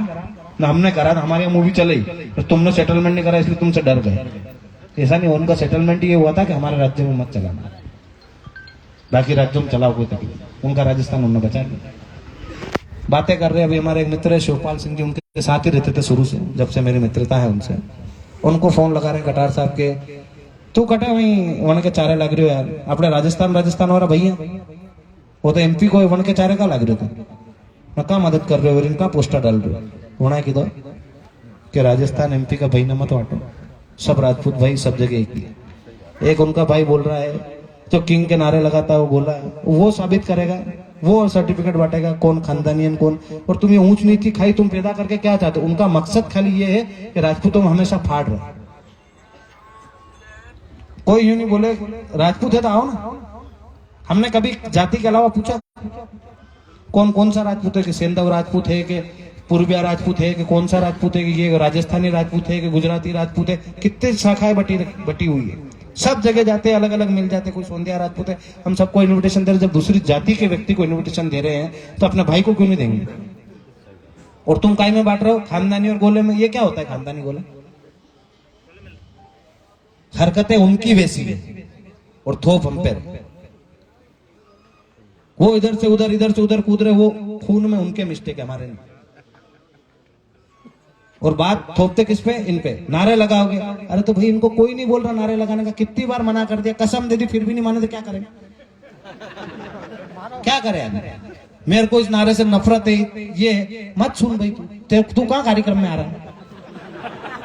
ना हमने करा, हमारे यहाँ मूवी चली, तो तुमने सेटलमेंट नहीं करा इसलिए तुमसे डर गए। ऐसा नहीं, उनका सेटलमेंट ये हुआ था कि हमारे राज्य में मत चलाना, बाकी राज्यों में चलाओ कोई तकलीफ। उनका राजस्थान उन्होंने बचा लिया। बातें कर रहे हैं अभी हमारे एक मित्र है शिवपाल सिंह जी, उनके साथ ही रहते थे शुरू से, जब से मेरी मित्रता है उनसे। उनको फोन लगा रहे कटार साहब के, तू कटे वहीं वन के चारे लग रहे हो यार, अपने राजस्थान वाला भैया वो तो एमपी को वन के चारे का लग रहे थे, मैं कहा मदद कर रहे हो इनका पोस्टर डाल रहे हो होना की दो कि राजस्थान एमपी का भाई न मत बांटो, सब राजपूत भाई सब जगह एक ही। एक उनका भाई बोल रहा है तो किंग के नारे लगाता है, वो बोला है वो साबित करेगा, वो सर्टिफिकेट बांटेगा कौन खानदानियन कौन। और तुम ये ऊंच नीति खाई तुम पैदा करके क्या चाहते हो? उनका मकसद खाली ये है कि राजपूतों में हमेशा फाड़ रहे। कोई यूं नहीं बोले राजपूत है तो आओ ना। हमने कभी जाति के अलावा पूछा कौन कौन सा राजपूत है, कि सेंधव राजपूत है, कि पूर्विया राजपूत है, कि कौन सा राजपूत है, कि ये राजस्थानी राजपूत है, कि गुजराती राजपूत है? कितने शाखाएं बटी हुई है, सब जगह जाते हैं, अलग अलग मिल जाते। कोई सोंधिया राजपूत है, हम सबको इनविटेशन दे रहे। जब दूसरी जाति के व्यक्ति को इनविटेशन दे रहे हैं तो अपने भाई को क्यों नहीं देंगे? और तुम काय में बांट रहे हो खानदानी और गोले में? ये क्या होता है खानदानी गोले? हरकतें उनकी वैसी है और थोप हम पे। वो इधर से उधर कूद रहे, वो खून में उनके मिस्टेक है, हमारे नहीं। और बात थोपते किस पे? इन पे नारे लगाओगे। अरे तो भाई इनको कोई नहीं बोल रहा नारे लगाने का, कितनी बार मना कर दिया, कसम दे दी फिर भी नहीं माने तो क्या करें? क्या करें? मेरे को इस नारे से नफरत है, ये मत सुन भाई। तू कहाँ कार्यक्रम में आ रहा है?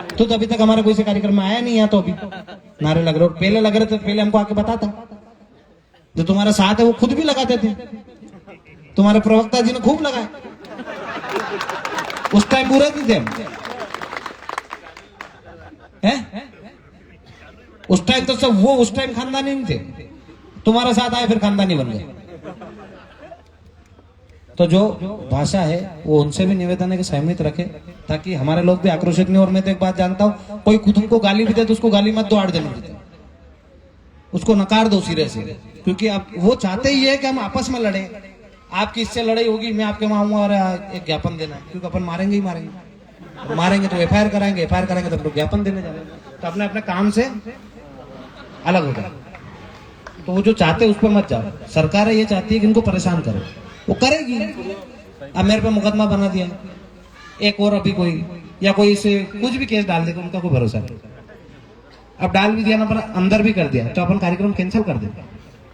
तू तो अभी तक हमारे कोई से कार्यक्रम में आया नहीं है, तो अभी नारे लग रहे हो। पहले लग रहे थे, पहले हमको आके बताता। जो तुम्हारा साथ है वो खुद भी लगाते थे, तुम्हारे प्रवक्ता जी ने खूब लगाए, उस टाइम बुरे नहीं थे हम। उस टाइम तो सब वो उस टाइम खानदानी नहीं थे, तुम्हारा साथ आए फिर खानदानी बन गए। तो जो भाषा है वो उनसे भी निवेदन है कि सहमत रखे, ताकि हमारे लोग भी आक्रोशित नहीं। और मैं तो एक बात जानता हूँ, कोई खुद को गाली भी दे तो उसको गाली मत दो 8 जन्म देते, उसको नकार दो सिरे से। क्योंकि आप वो चाहते ही है कि हम आपस में लड़े। आपकी इससे लड़ाई होगी, मैं आपके वहां आऊंगा और एक ज्ञापन देना, क्योंकि अपन मारेंगे ही मारेंगे तो एफआईआर कराएंगे तो हम लोग ज्ञापन देने जाएंगे। तो अपने अपने काम से अलग हो जाए। तो वो जो चाहते हैं उस पर मत जाओ। सरकार ये चाहती है कि इनको परेशान करो, वो करेगी। अब मेरे पे मुकदमा बना दिया, एक और अभी कोई या कोई इसे कुछ भी केस डाल देगा, उनका कोई भरोसा नहीं। अब डाल भी दिया ना, पर अंदर भी कर दिया, तो अपन कार्यक्रम कैंसिल कर देंगे।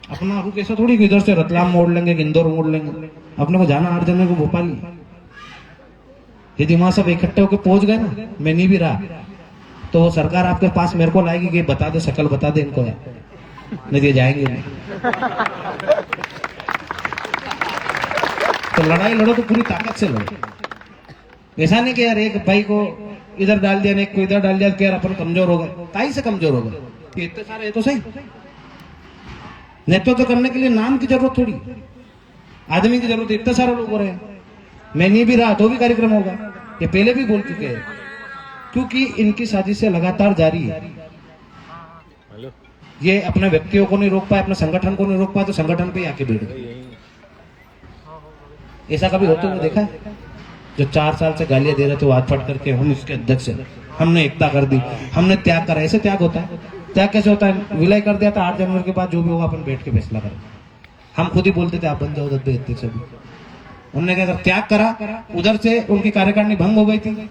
अपना रुक ऐसा थोड़ी कि इधर से रतलाम मोड़ लेंगे, इंदौर मोड़ लेंगे। अपने को जाना 8 जने को भोपाल। यदि वहां सब इकट्ठे होकर पहुंच गए ना, मैं नहीं भी रहा, तो वो सरकार आपके पास मेरे को लाएगी कि बता दे, शक्ल बता दे इनको यार, नहीं दिए जाएंगे नहीं। तो लड़ाई लड़ो तो पूरी ताकत से लड़ो। ऐसा नहीं कि यार एक भाई को इधर डाल दिया, एक को इधर डाल दिया, यार अपन कमजोर हो गए। काहे से कमजोर हो गए? इतने सारे, ये तो सही नेतृत्व करने के लिए नाम की जरूरत थोड़ी, आदमी की जरूरत है। इतने सारे लोग हो रहे हैं, मैं नहीं भी रहा तो भी कार्यक्रम होगा। ये पहले भी बोल चुके हैं, क्योंकि इनकी साजिशें लगातार जारी है। ये अपने व्यक्तियों को नहीं रोक पाए, अपने संगठन को नहीं रोक पाए, तो संगठन पे आके बैठ गए। ऐसा कभी होते हुए देखा है? जो 4 साल से गालियां दे रहे थे वो हाथ फट करके हम इसके अध्यक्ष हैं, हमने एकता कर दी, हमने त्याग करा। ऐसे त्याग होता है? त्याग कैसे होता है? विलय कर दिया था, 8 जनवरी के बाद जो भी होगा अपन बैठ के फैसला करें। हम खुद ही बोलते थे आप बन जाओ अध्यक्ष। उन्होंने क्या त्याग करा, उधर से उनकी कार्यकारिणी भंग हो गई थी,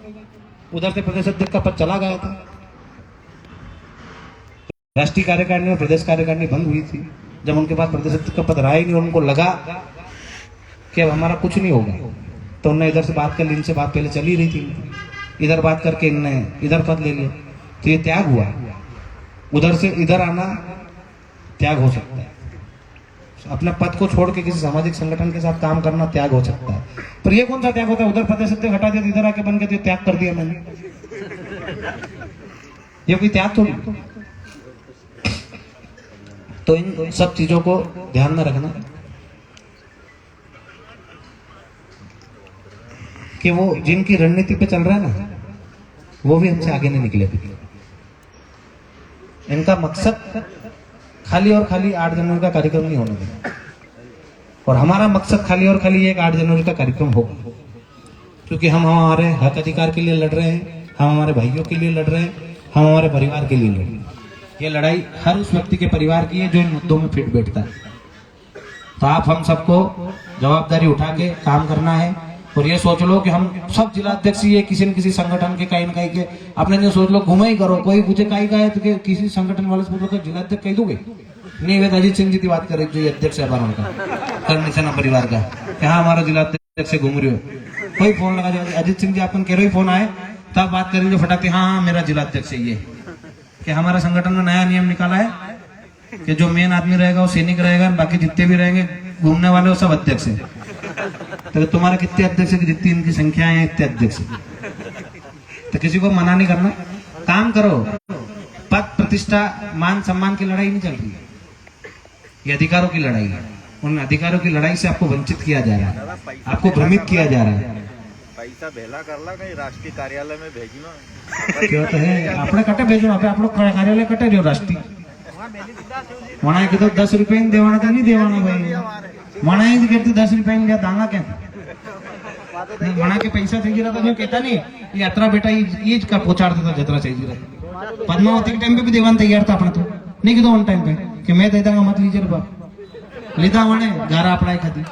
उधर से प्रदेश अध्यक्ष का पद चला गया था। राष्ट्रीय कार्यकारिणी और प्रदेश कार्यकारिणी भंग हुई थी। जब उनके पास प्रदेश अध्यक्ष का पद रहा ही नहीं, उनको लगा कि अब हमारा कुछ नहीं होगा, तो उन्होंने इधर से बात कर ली। इनसे बात पहले चली रही थी, इधर बात करके इनने इधर पद ले लिया, तो ये त्याग हुआ। उधर से इधर आना त्याग हो सकता है, अपने पद को छोड़ के किसी सामाजिक संगठन के साथ काम करना त्याग हो सकता है। पर ये कौन सा त्याग होता है? उधर प्रदेश अध्यक्ष हटा दिया, इधर आके बन के तो त्याग कर दिया मैंने, ये कोई त्याग थोड़ी। तो इन सब चीजों को ध्यान में रखना कि वो जिनकी रणनीति पे चल रहा है ना, वो भी हमसे आगे नहीं निकले। इनका मकसद खाली और खाली 8 जनवरी का कार्यक्रम नहीं होने देना, और हमारा मकसद खाली और खाली एक 8 जनवरी का कार्यक्रम होगा, क्योंकि हम हमारे हक अधिकार के लिए लड़ रहे हैं, हम हमारे भाइयों के लिए लड़ रहे हैं, हम हमारे परिवार के लिए लड़ रहे हैं। ये लड़ाई हर उस व्यक्ति के परिवार की है जो इन मुद्दों में फिट बैठता है। तो आप हम सबको जवाबदारी उठा के काम करना है, और ये सोच लो कि हम सब जिलाध्यक्ष ये किसी न किसी संगठन के कहीं न कहीं के, आपने जो सोच लो घूमे ही करो, कोई पूछे कहीं का है तो किसी संगठन वाले से पूछो जिलाध्यक्ष कह दोगे नहीं। वे अजीत सिंह जी की बात करें जो ये अध्यक्ष है उनका करनी सेना परिवार का, क्या हमारा जिलाध्यक्ष से घूम रहे हो, कोई फोन लगा जाए अजीत सिंह जी अपन कह रहे हो फोन आए तब बात करेंगे फटाते, हाँ मेरा जिलाध्यक्ष है ये। कि हमारा संगठन में नया नियम निकाला है कि जो मेन आदमी रहेगा वो सैनिक रहेगा, बाकी जितने भी रहेंगे घूमने वाले वो सब अध्यक्ष है। तो तुम्हारा कितने अध्यक्ष है, जितनी इनकी संख्या है इतने अध्यक्ष। तो किसी को मना नहीं करना, काम करो। पद प्रतिष्ठा मान सम्मान की लड़ाई नहीं चल रही है, ये अधिकारों की लड़ाई है। उन अधिकारों की लड़ाई से आपको वंचित किया जा रहा है, आपको भ्रमित किया जा रहा है। पैसा भेला करला कहीं राष्ट्रीय कार्यालय में भेजना क्यों तो है अपने कटे भेजो, आप लोग कार्यालय कटे रहो राष्ट्रीय मना के तो 10 रुपये देवाना था नहीं देवाना भाई, मना ही करते 10 रुपये लिया दांगा क्या मना के पैसा चाहिए रहा था, जो कहता नहीं ये यात्रा बेटा ये का पहुंचाता था जतरा चाहिए रहा। पद्मावती के टाइम पे भी देवान तैयार था अपना, तो नहीं कि ऑन टाइम पे कि मैं दे दूंगा मत लीजिए बाप लीधा मैंने गारा अपना खाती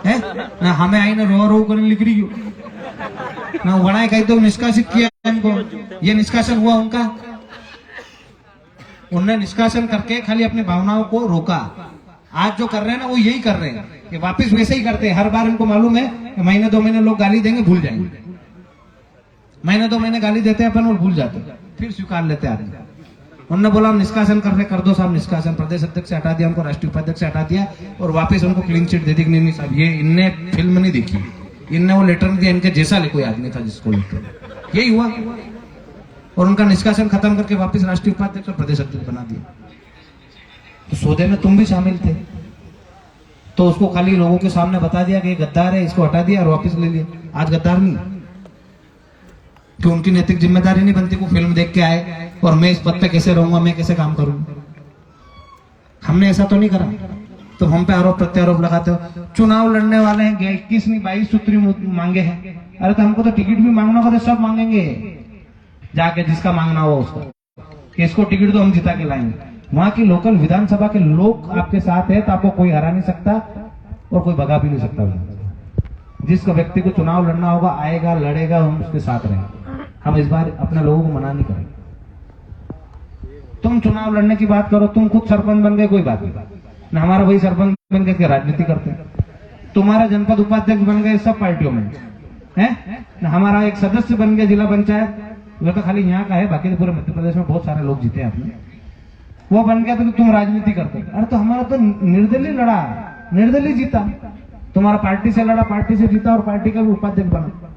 है ना, हमें आई ना रो कर लिख रही हो ना, वड़ा कही तो निष्कासित किया उनको, ये निष्कासन हुआ उनका, उन्होंने निष्कासन करके खाली अपनी भावनाओं को रोका। आज जो कर रहे हैं ना वो यही कर रहे हैं, ये वापस वैसे ही करते हैं। हर बार इनको मालूम है कि महीने 2 महीने लोग गाली देंगे भूल जाएंगे, महीने 2 महीने गाली देते हैं अपन और भूल जाते हैं, फिर स्वीकार लेते हैं आदमी। उन्होंने बोला निष्कासन कर रहे, कर दो साहब निष्कासन, प्रदेश अध्यक्ष से हटा दिया उनको, राष्ट्रीय उपाध्यक्ष से हटा दिया, और वापस उनको क्लीन चिट दे दी कि नहीं साहब ये इनने फिल्म नहीं देखी, इनने वो लेटर नहीं दिया, इनके जैसा कोई आदमी था जिसको लेटर, यही हुआ। और उनका निष्कासन खत्म करके वापस राष्ट्रीय उपाध्यक्ष और प्रदेश अध्यक्ष बना दिया। तो सौदे में तुम भी शामिल थे, तो उसको खाली लोगों के सामने बता दिया कि ये गद्दार है, इसको हटा दिया और वापस ले लिया। आज गद्दार नहीं कि उनकी नैतिक जिम्मेदारी नहीं बनती, को फिल्म देख के आए और मैं इस पद पे कैसे रहूंगा, मैं कैसे काम करूंगा। हमने ऐसा तो नहीं करा, तो हम पे आरोप प्रत्यारोप लगाते हो। चुनाव लड़ने वाले हैं, 21 नहीं 22 सूत्री मांगे हैं, अरे तो हमको तो टिकट भी मांगना होगा तो सब मांगेंगे, जाके जिसका मांगना हो उसका, कि इसको टिकट तो हम जिता के लाएंगे। वहां की लोकल विधानसभा के लोग आपके साथ है तो आपको कोई हरा नहीं सकता और कोई भगा भी नहीं सकता। जिस व्यक्ति को चुनाव लड़ना होगा आएगा, लड़ेगा, हम उसके साथ रहेंगे। हम इस बार अपने लोगों को मना नहीं करेंगे। तुम चुनाव लड़ने की बात करो, तुम खुद सरपंच बन गए कोई बात नहीं, ना हमारा वही सरपंच बन गए राजनीति करते, तुम्हारा जनपद उपाध्यक्ष बन गए सब पार्टियों में है ना, हमारा एक सदस्य बन गया जिला पंचायत, वो तो खाली यहाँ का है, बाकी तो पूरे मध्य प्रदेश में बहुत सारे लोग जीते हैं अपने, वो बन गया तो तुम राजनीति करते। अरे तो हमारा तो निर्दलीय लड़ा, निर्दलीय जीता, तुम्हारा पार्टी से लड़ा, पार्टी से जीता और पार्टी का भी उपाध्यक्ष बना,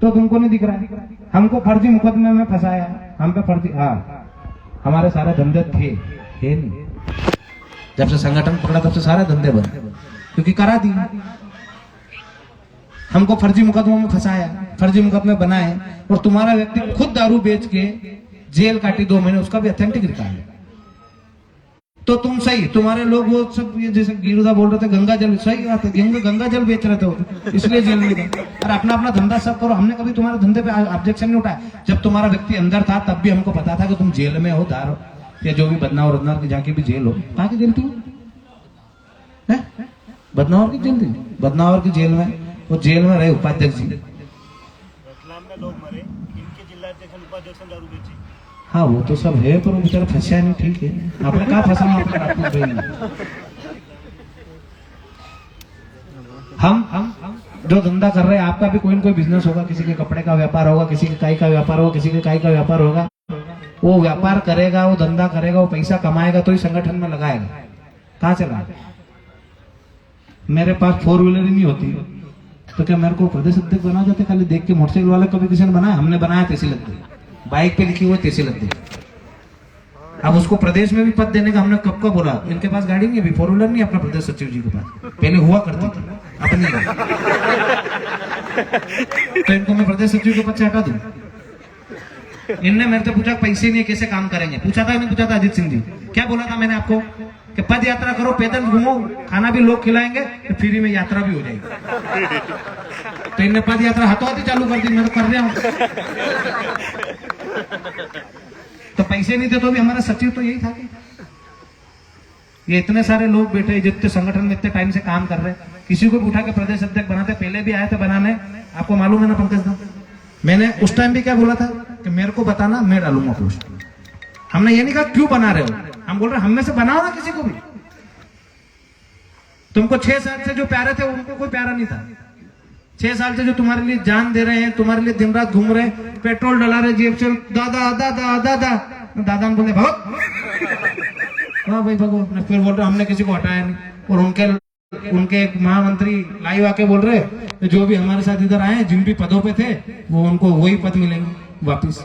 तो तुमको नहीं दिख रहा है। हमको फर्जी मुकदमे में फंसाया, हम पे फर्जी, हाँ हमारे सारे धंधे थे नहीं, जब से संगठन पकड़ा तब से सारे धंधे बंद, क्योंकि करा दी, हमको फर्जी मुकदमों में फंसाया, फर्जी मुकदमे बनाए, और तुम्हारा व्यक्ति खुद दारू बेच के जेल काटी 2 महीने, उसका भी ऑथेंटिक रिकॉर्ड है। तो तुम सही, तुम्हारे लोग वो सब ये जैसे गिरुदा बोल रहे थे गंगा जल, सही बात है, गंगा जल बेच रहे थे इसलिए जेल में गए। और अपना अपना धंधा सब करो, हमने कभी तुम्हारे धंधे पे ऑब्जेक्शन नहीं उठाया। जब तुम्हारा व्यक्ति अंदर था तब भी हमको पता था कि तुम जेल में हो, दारू या जो भी बदनावर की जाके भी जेल हो। कहाँ की जेल थी बदनावर की जेल थी, बदनावर की जेल में, वो जेल में रहे उपाध्यक्ष जी। रतलाम में लोग मरे, इनके जिलाध्यक्ष उपाध्यक्ष दारू बेची। हाँ वो तो सब है, पर वो बेचारा फंसा नहीं, ठीक है, आपने कहा फंसा हम जो धंधा कर रहे हैं, आपका भी कोई न कोई बिजनेस होगा, किसी के कपड़े का व्यापार होगा, किसी के काई का व्यापार होगा, किसी के काई का व्यापार होगा, वो व्यापार करेगा, वो धंधा करेगा, वो पैसा कमाएगा तो ही संगठन में लगाएगा। कहाँ से लगाएगा? मेरे पास 4 व्हीलर ही नहीं होती तो क्या मेरे को प्रदेश अध्यक्ष बना जाते? खाली देख के मोटरसाइकिल वाले कभी किसी ने बनाया? हमने बनाया तहसील अध्यक्ष, बाइक पे लिखी हुई तहसील अध्यक्ष। अब उसको प्रदेश में भी पद देने का हमने कब का बोला? इनके पास गाड़ी नहीं है, अभी 4 व्हीलर नहीं अपना प्रदेश सचिव जी के पास, पहले हुआ करती थी अपनी तो इनको मैं प्रदेश सचिव के पद से हटा दूं? इनने मेरे से पूछा पैसे नहीं कैसे काम करेंगे, पूछा था, पूछा था अजीत सिंह जी, क्या बोला था मैंने आपको कि पद यात्रा करो, पैदल घूमो, खाना भी लोग खिलाएंगे, तो फ्री में यात्रा भी हो जाएगी। तो इनने पद यात्रा हाथों हाथी चालू कर दी, मैं तो कर रहा हूं। तो पैसे नहीं थे तो भी हमारा सचिव तो यही था कि ये इतने सारे लोग बैठे, जितने संगठन में इतने टाइम से काम कर रहे, किसी को भी उठा के प्रदेश अध्यक्ष बनाते, पहले भी आए थे बनाने, आपको मालूम है ना पंकज दा, मैंने उस टाइम भी क्या बोला था कि मेरे को बताना, मैं डालूंगा पोस्ट। हमने ये नहीं कहा क्यों बना रहे हो, हम बोल रहे हम में से बनाओ ना किसी को भी। तुमको 6 साल से जो प्यारे थे उनको कोई प्यारा नहीं था। 6 साल से जो तुम्हारे लिए जान दे रहे हैं, तुम्हारे लिए दिन रात घूम रहे, पेट्रोल डला रहे जेब से, दादा दादा दादा दादा ने बोले भगत, हाँ भाई भगो, फिर बोल रहे हमने किसी को हटाया नहीं। और उनके एक महामंत्री लाइव आके बोल रहे जो भी हमारे साथ इधर आए, जिन भी पदों पे थे, वो उनको वही पद मिलेंगे वापिस,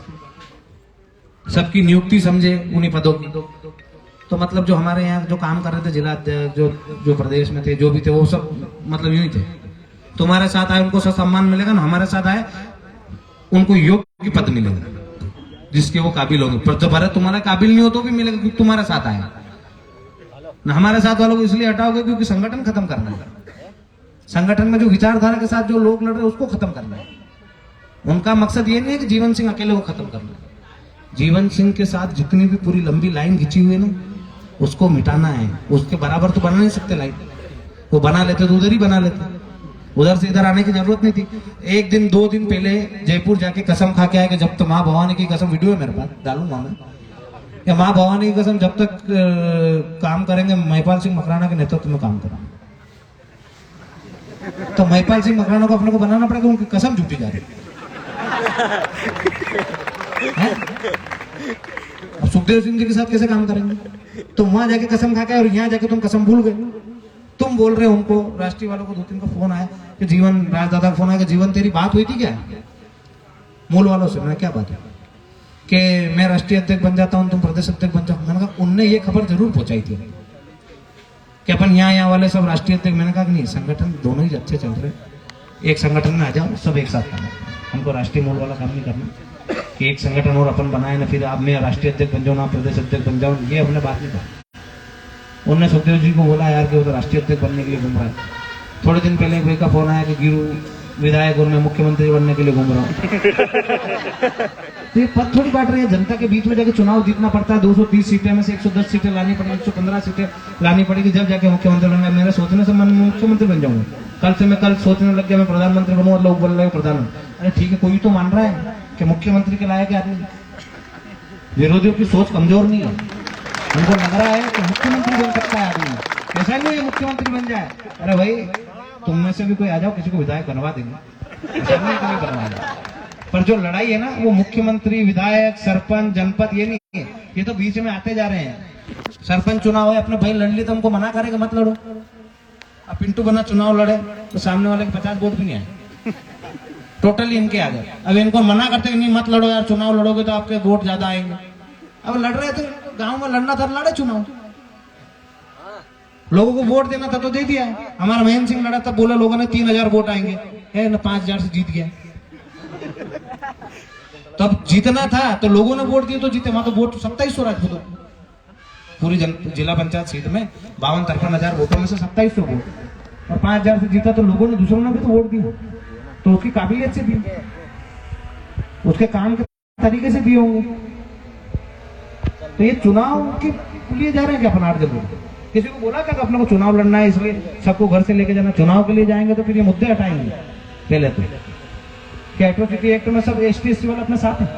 सबकी नियुक्ति समझे उन्हीं पदों की। तो मतलब जो हमारे यहाँ जो काम कर रहे थे, जिला अध्यक्ष जो प्रदेश में थे, जो भी थे, वो सब मतलब यूं ही थे। तुम्हारे साथ आए उनको सम्मान मिलेगा ना, हमारे साथ आए उनको योग्य पद मिलेगा जिसके वो काबिल होंगे। पर जब भारत तुम्हारा काबिल नहीं हो तो भी मिलेगा क्योंकि तुम्हारे साथ आया ना। हमारे साथ वालों को इसलिए हटाओगे क्योंकि संगठन खत्म करना है, संगठन में जो विचारधारा के साथ जो लोग लड़ रहे हैं उसको खत्म करना है। उनका मकसद ये नहीं है कि जीवन सिंह अकेले को खत्म करना है, जीवन सिंह के साथ जितनी भी पूरी लंबी लाइन खिंची हुई है ना, उसको मिटाना है। उसके बराबर तो बना नहीं सकते लाइन, वो बना लेते तो उधर ही बना लेते, उधर से इधर आने की जरूरत नहीं थी। 1 दिन 2 दिन पहले जयपुर जाके कसम खा के आए कि जब तक माँ भवानी की कसम, वीडियो है मेरे पास, डालूंगा मैं, कि माँ भवानी की कसम जब तक काम करेंगे महिपाल सिंह मकराना के नेतृत्व में काम करेंगे। तो महिपाल सिंह मकराना को अपने को बनाना पड़ेगा, उनकी कसम झूठी जा रही है। अब सुखदेव सिंह जी के साथ कैसे काम करेंगे? तुम वहां जाके कसम खा के और यहाँ जाके तुम कसम भूल गए। तुम बोल रहे हो उनको, राष्ट्रीय वालों को 2-3 का फोन आया कि जीवन, राजदादा का फोन आया कि जीवन तेरी बात हुई थी क्या मूल वालों से? मैंने क्या बात है कि मैं राष्ट्रीय अध्यक्ष बन जाता हूँ, तुम प्रदेश अध्यक्ष बन जाओ। मैंने कहा उनने ये खबर जरूर पहुंचाई थी कि अपन यहाँ वाले सब राष्ट्रीय अध्यक्ष। मैंने कहा कि नहीं, संगठन दोनों ही अच्छे चल रहे, एक संगठन में आ जाओ, सब एक साथ करना, हमको राष्ट्रीय मूल वाला काम नहीं करना कि एक संगठन और अपन बनाए ना, फिर आप मैं राष्ट्रीय अध्यक्ष बन जाऊँ ना प्रदेश अध्यक्ष बन जाऊँ, ये हमने बात नहीं कहा। उन्होंने सुखदेव जी को बोला यार कि वो तो राष्ट्रीय अध्यक्ष बनने के लिए घूम रहा है। थोड़े दिन पहले भाई का फोन आया कि गिरू विधायक और मैं मुख्यमंत्री बनने के लिए घूम रहा हूँ। तो ये पद थोड़ी बांट रही है, जनता के बीच में जाके चुनाव जीतना पड़ता है। 230 सीटें में से 110 सीटें लानी पड़ेगी, 115 सीटें लानी पड़ेगी, जब जाके मुख्यमंत्री बनूंगा। मेरे सोचने से मैं मुख्यमंत्री बन जाऊंगा, कल से मैं सोचने लग गया मैं प्रधानमंत्री बनूंगा, लोग बोल रहे हैं प्रधानमंत्री। अरे ठीक है, कोई तो मान रहा है कि मुख्यमंत्री के लायक आदमी। विरोधियों की सोच कमजोर नहीं है, उनको लग रहा है कि मुख्यमंत्री बन सकता है आदमी, ऐसा नहीं है मुख्यमंत्री बन जाए। अरे भाई तुम में से भी कोई आ जाओ, किसी को विधायक बनवा देंगे, ऐसा नहीं कोई बनवा। पर जो लड़ाई है ना, वो मुख्यमंत्री, विधायक, सरपंच, जनपद, ये नहीं है, ये तो बीच में आते जा रहे हैं। सरपंच चुनाव है, अपने भाई लड़ ली तो हमको मना करेगा मत लड़ो। अब पिंटू बना चुनाव लड़े तो सामने वाले के 50 वोट भी नहीं आए, टोटली इनके आ गए। अब इनको मना करते नहीं मत लड़ो यार, चुनाव लड़ोगे तो आपके वोट ज्यादा आएंगे। अब लड़ रहे थे, गांव में लड़ना था, लड़े चुनाव, लोगों को वोट देना था तो दे दिया। हमारा महेंद्र सिंह लड़ा था, बोला लोगों ने 3000 वोट आएंगे, 5000 से जीत गया। तो अब जीतना था तो लोगों ने वोट दिए तो जीते। वहां तो वोट 2700 राजपूतों, पूरी जिला पंचायत सीट में 52-53 वोटों में से 2700 वोट, और 5000 से जीता। तो लोगों ने, दूसरों ने भी तो वोट दिए, तो उसकी काबिलियत से दिए, उसके काम के तरीके से दिए होंगे। तो ये चुनाव के लिए जा रहे हैं कि अपन 8 जगह किसी को बोला क्या कि अपने को चुनाव लड़ना है इसलिए सबको घर से लेके जाना? चुनाव के लिए जाएंगे तो फिर ये मुद्दे हटाएंगे पहले तो। क्या एट्रोसिटी एक्ट में सब ST-SC वाले अपने साथ है?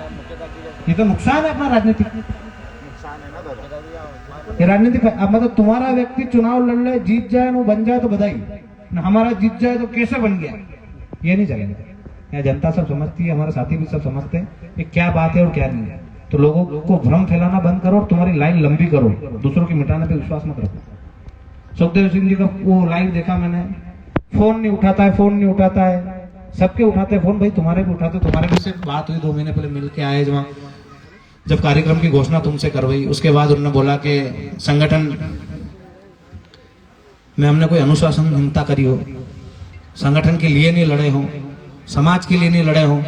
ये तो नुकसान है अपना राजनीतिक, ये राजनीतिक। अब मतलब तुम्हारा व्यक्ति चुनाव लड़ ले, जीत जाए, वो बन जाए तो बधाई, ना हमारा जीत जाए तो कैसे बन गया, ये नहीं चलेगा। यहाँ जनता सब समझती है, हमारे साथी भी सब समझते हैं कि क्या बात है और क्या नहीं है। तो लोगों को भ्रम फैलाना बंद करो और तुम्हारी लाइन लंबी करो, दूसरों की मिटाने पे विश्वास मत रखो। सुखदेव सिंह जी का वो लाइव देखा मैंने, फोन नहीं उठाता है, फोन नहीं उठाता है, सबके उठाते हैं फोन, भाई तुम्हारे भी उठाते, तुम्हारे भी से बात हुई 2 महीने पहले मिल के आए जब कार्यक्रम की घोषणा तुमसे करवाई। उसके बाद उन्होंने बोला कि संगठन में हमने कोई अनुशासनहीनता करी हो, संगठन के लिए नहीं लड़े हो, समाज के लिए नहीं लड़े हो,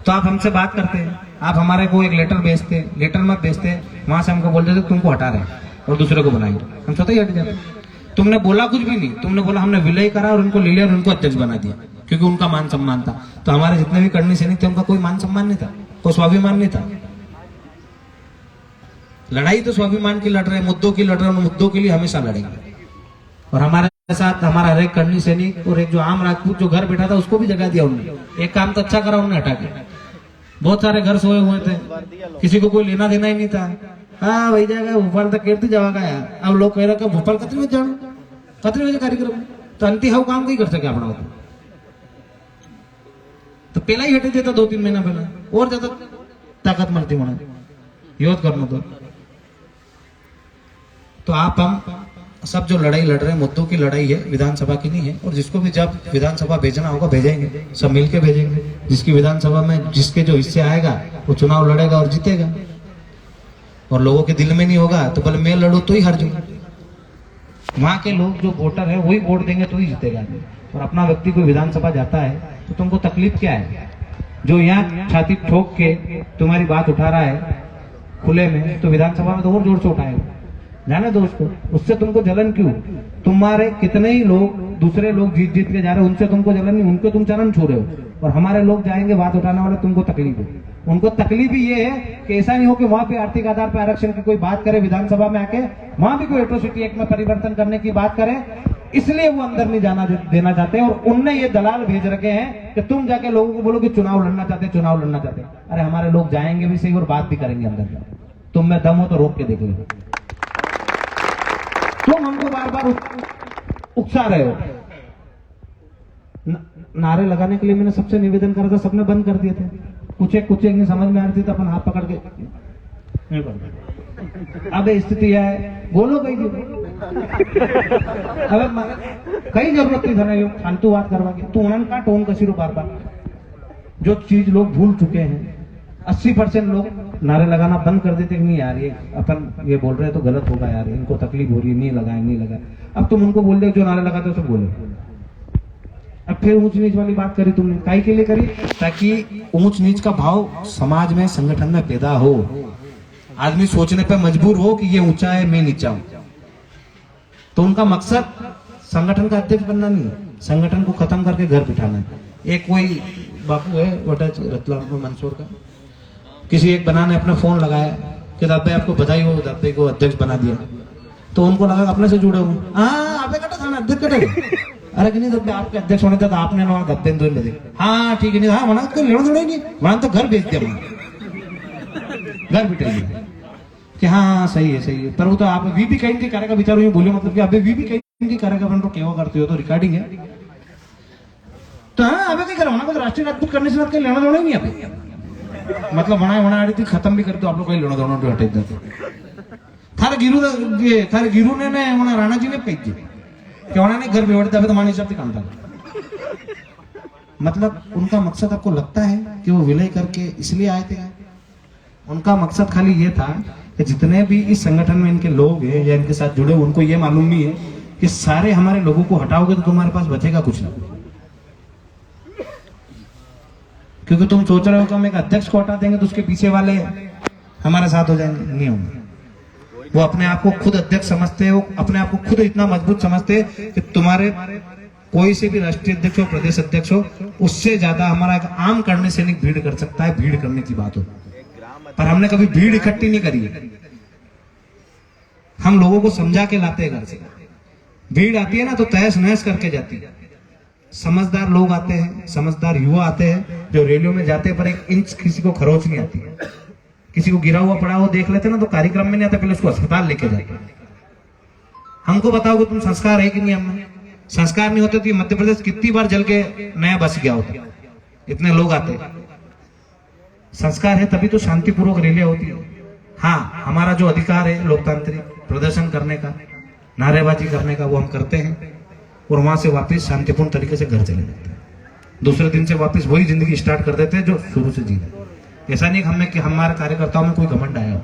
तो आप हमसे बात करते हैं, आप हमारे को एक लेटर भेजते, लेटर मत भेजते, वहां से हमको बोल देते तुमको हटा रहे हैं और दूसरे को बनाएंगे, हम स्वतः ही हट जाते। तुमने बोला कुछ भी नहीं, तुमने बोला हमने विलय करा और उनको ले लिया और उनको अध्यक्ष बना दिया, क्योंकि उनका मान सम्मान था। तो हमारे जितने भी करनी सैनिक थे उनका कोई मान सम्मान नहीं था, कोई स्वाभिमान नहीं था। लड़ाई तो स्वाभिमान की लड़ रहे, मुद्दों की लड़ रहे, उन मुद्दों के लिए हमेशा लड़ेंगे। और हमारे साथ हमारा हर एक करनी सैनिक और एक जो आम राजपूत जो घर बैठा था उसको भी जगा दिया उन्होंने। एक काम तो अच्छा करा उन्होंने, हटा के बहुत सारे घर सोए हुए थे, किसी को कोई लेना देना ही नहीं था। हाँ वही जाएगा भोपाल तक केरती जावा यार। अब लोग कह रहे भोपाल कतरी में जाओ, कतरी बजे कार्यक्रम तो अंति हाउ काम कहीं कर सके अपना तो पहला ही हटे देता 2-3 महीना पहले और ज्यादा ताकत मरती होना योद्ध करना। तो आप हम सब जो लड़ाई लड़ रहे हैं मुद्दों की लड़ाई है, विधानसभा की नहीं है। और जिसको भी जब विधानसभा भेजना होगा भेजेंगे, सब मिलके भेजेंगे। जिसकी विधानसभा में जिसके जो हिस्से आएगा वो चुनाव लड़ेगा और जीतेगा। और लोगों के दिल में नहीं होगा तो भले मैं लड़ू तो ही हार जाऊंगा। वहां के लोग जो वोटर है वही वोट देंगे तो ही जीतेगा। और अपना व्यक्ति कोई विधानसभा जाता है तो तुमको तकलीफ क्या है? जो यहाँ छाती ठोक के तुम्हारी बात उठा रहा है खुले में, तो विधानसभा में तो और जोर से उठाएगा। जाने दो उसको, उससे तुमको जलन क्यों? तुम्हारे कितने ही लोग दूसरे लोग जीत जीत के जा रहे हैं, उनसे तुमको जलन नहीं, उनको तुम चरण छू रहे हो। और हमारे लोग जाएंगे बात उठाने वाले, तुमको तकलीफ है। उनको तकलीफ ही ये है कि ऐसा नहीं हो कि वहां पे आर्थिक आधार पर आरक्षण की कोई बात करे विधानसभा में आके, वहां भी कोई एट्रोसिटी एक्ट में परिवर्तन करने की बात करे, इसलिए वो अंदर नहीं जाना देना चाहते हैं। और उनने ये दलाल भेज रखे हैं कि तुम जाके लोगों को बोलो कि चुनाव लड़ना चाहते, चुनाव लड़ना चाहते। अरे हमारे लोग जाएंगे भी सही और बात भी करेंगे अंदर जाकर। तुम में दम हो तो रोक के देख लो। तुम हमको बार बार उकसा रहे हो। नारे लगाने के लिए मैंने सबसे निवेदन करा था, सबने बंद कर दिए थे। कुछ एक नहीं समझ में आ रही थी तो अपन हाथ पकड़ के नहीं पड़ता। अब स्थिति है बोलो कहीं अब कई जरूरत नहीं था फालतू बात करवा के। तू उन्होंने का टोन कसी रो बार बार जो चीज लोग भूल चुके हैं। 80% लोग नारे लगाना बंद कर देते कि नहीं यार ये अपन ये बोल रहे हैं तो गलत होगा यार, इनको तकलीफ हो रही है, नहीं लगाए। अब तुम उनको बोल दे जो नारे लगाते हो सब बोले। अब फिर ऊंच नीच वाली बात करी तुमने, काहे के लिए करी? ताकि ऊंच नीच का भाव समाज में संगठन में पैदा हो, आदमी सोचने पे मजबूर हो कि ये ऊंचा है मैं नीचा हूं। तो उनका मकसद संगठन का अध्यक्ष बनना नहीं है, संगठन को खत्म करके घर बिठाना है। एक कोई बापू है बटा रतलाम में मंसूर का, किसी एक बना ने अपना फोन लगाया कि दादे आपको बधाई हो, दादे को अध्यक्ष बना दिया। तो उनको लगा अपने से जुड़े हुए, हाँ आपे कटा था अध्यक्ष कटे। अरे कि नहीं तो आपके अध्यक्ष होने था तो आपने ना गद्दे दो ले दे। हाँ ठीक है नहीं, हाँ वहां कोई लेना थोड़ा नहीं, वहां तो घर भेज दिया, घर बिठाइए कि हाँ सही है। पर वो तो आप वीपी कहीं की करेगा विचारो ये बोले, मतलब कि अबे वीपी कहीं की करेगा अपन तो केवा करते हो तो रिकॉर्डिंग है तो हाँ अबे क्या करो ना, राष्ट्रीय राजपूत करने से कहीं लेना देना नहीं अभी, मतलब वना आ रही थी खत्म भी करते आप लोग कहीं लेना देना हटे जाते। थारे गिरू ने राणा जी ने पेज दिए कि उन्होंने घर बेवड़ते तो मानी हिसाब से काम था। मतलब उनका मकसद आपको लगता है कि वो विलय करके इसलिए आए थे? उनका मकसद खाली ये था कि जितने भी इस संगठन में इनके लोग हैं या इनके साथ जुड़े, उनको ये मालूम नहीं है कि सारे हमारे लोगों को हटाओगे तो तुम्हारे पास बचेगा कुछ नहीं। क्योंकि तुम सोच रहे हो कि हम एक अध्यक्ष को हटा देंगे तो उसके पीछे वाले हमारे साथ हो जाएंगे, नहीं होंगे। वो अपने आप को खुद अध्यक्ष समझते हैं, वो अपने आप को खुद इतना मजबूत समझते हैं कि तुम्हारे कोई से भी राष्ट्रीय अध्यक्ष हो, प्रदेश अध्यक्ष हो, उससे ज्यादा हमारा एक आम करने सैनिक भीड़ कर सकता है। भीड़ करने की बात हो, पर हमने कभी भीड़ इकट्ठी नहीं करी है। हम लोगों को समझा के लाते हैं घर से। भीड़ आती है ना तो तहस नहस करके जाती है। समझदार लोग आते हैं, समझदार युवा आते हैं जो रैलियों में जाते हैं, पर एक इंच किसी को खरोच नहीं आती है। किसी को गिरा हुआ पड़ा हुआ देख लेते ना तो कार्यक्रम में नहीं आते, पहले उसको अस्पताल लेके जाते। हमको बताओ कि तुम संस्कार है कि नहीं? हमें संस्कार नहीं होते तो मध्य प्रदेश कितनी बार जल के नया बस गया होता। इतने लोग आते, संस्कार है तभी तो शांतिपूर्वक रैलियां होती है। हाँ हमारा जो अधिकार है लोकतांत्रिक प्रदर्शन करने का, नारेबाजी करने का, वो हम करते हैं और वहां से वापस शांतिपूर्ण तरीके से घर चले जाते हैं। दूसरे दिन से वापस वही जिंदगी स्टार्ट कर देते हैं जो शुरू से जी रहे। ऐसा नहीं हमें कि हमारे कार्यकर्ताओं में कोई घमंड आया हो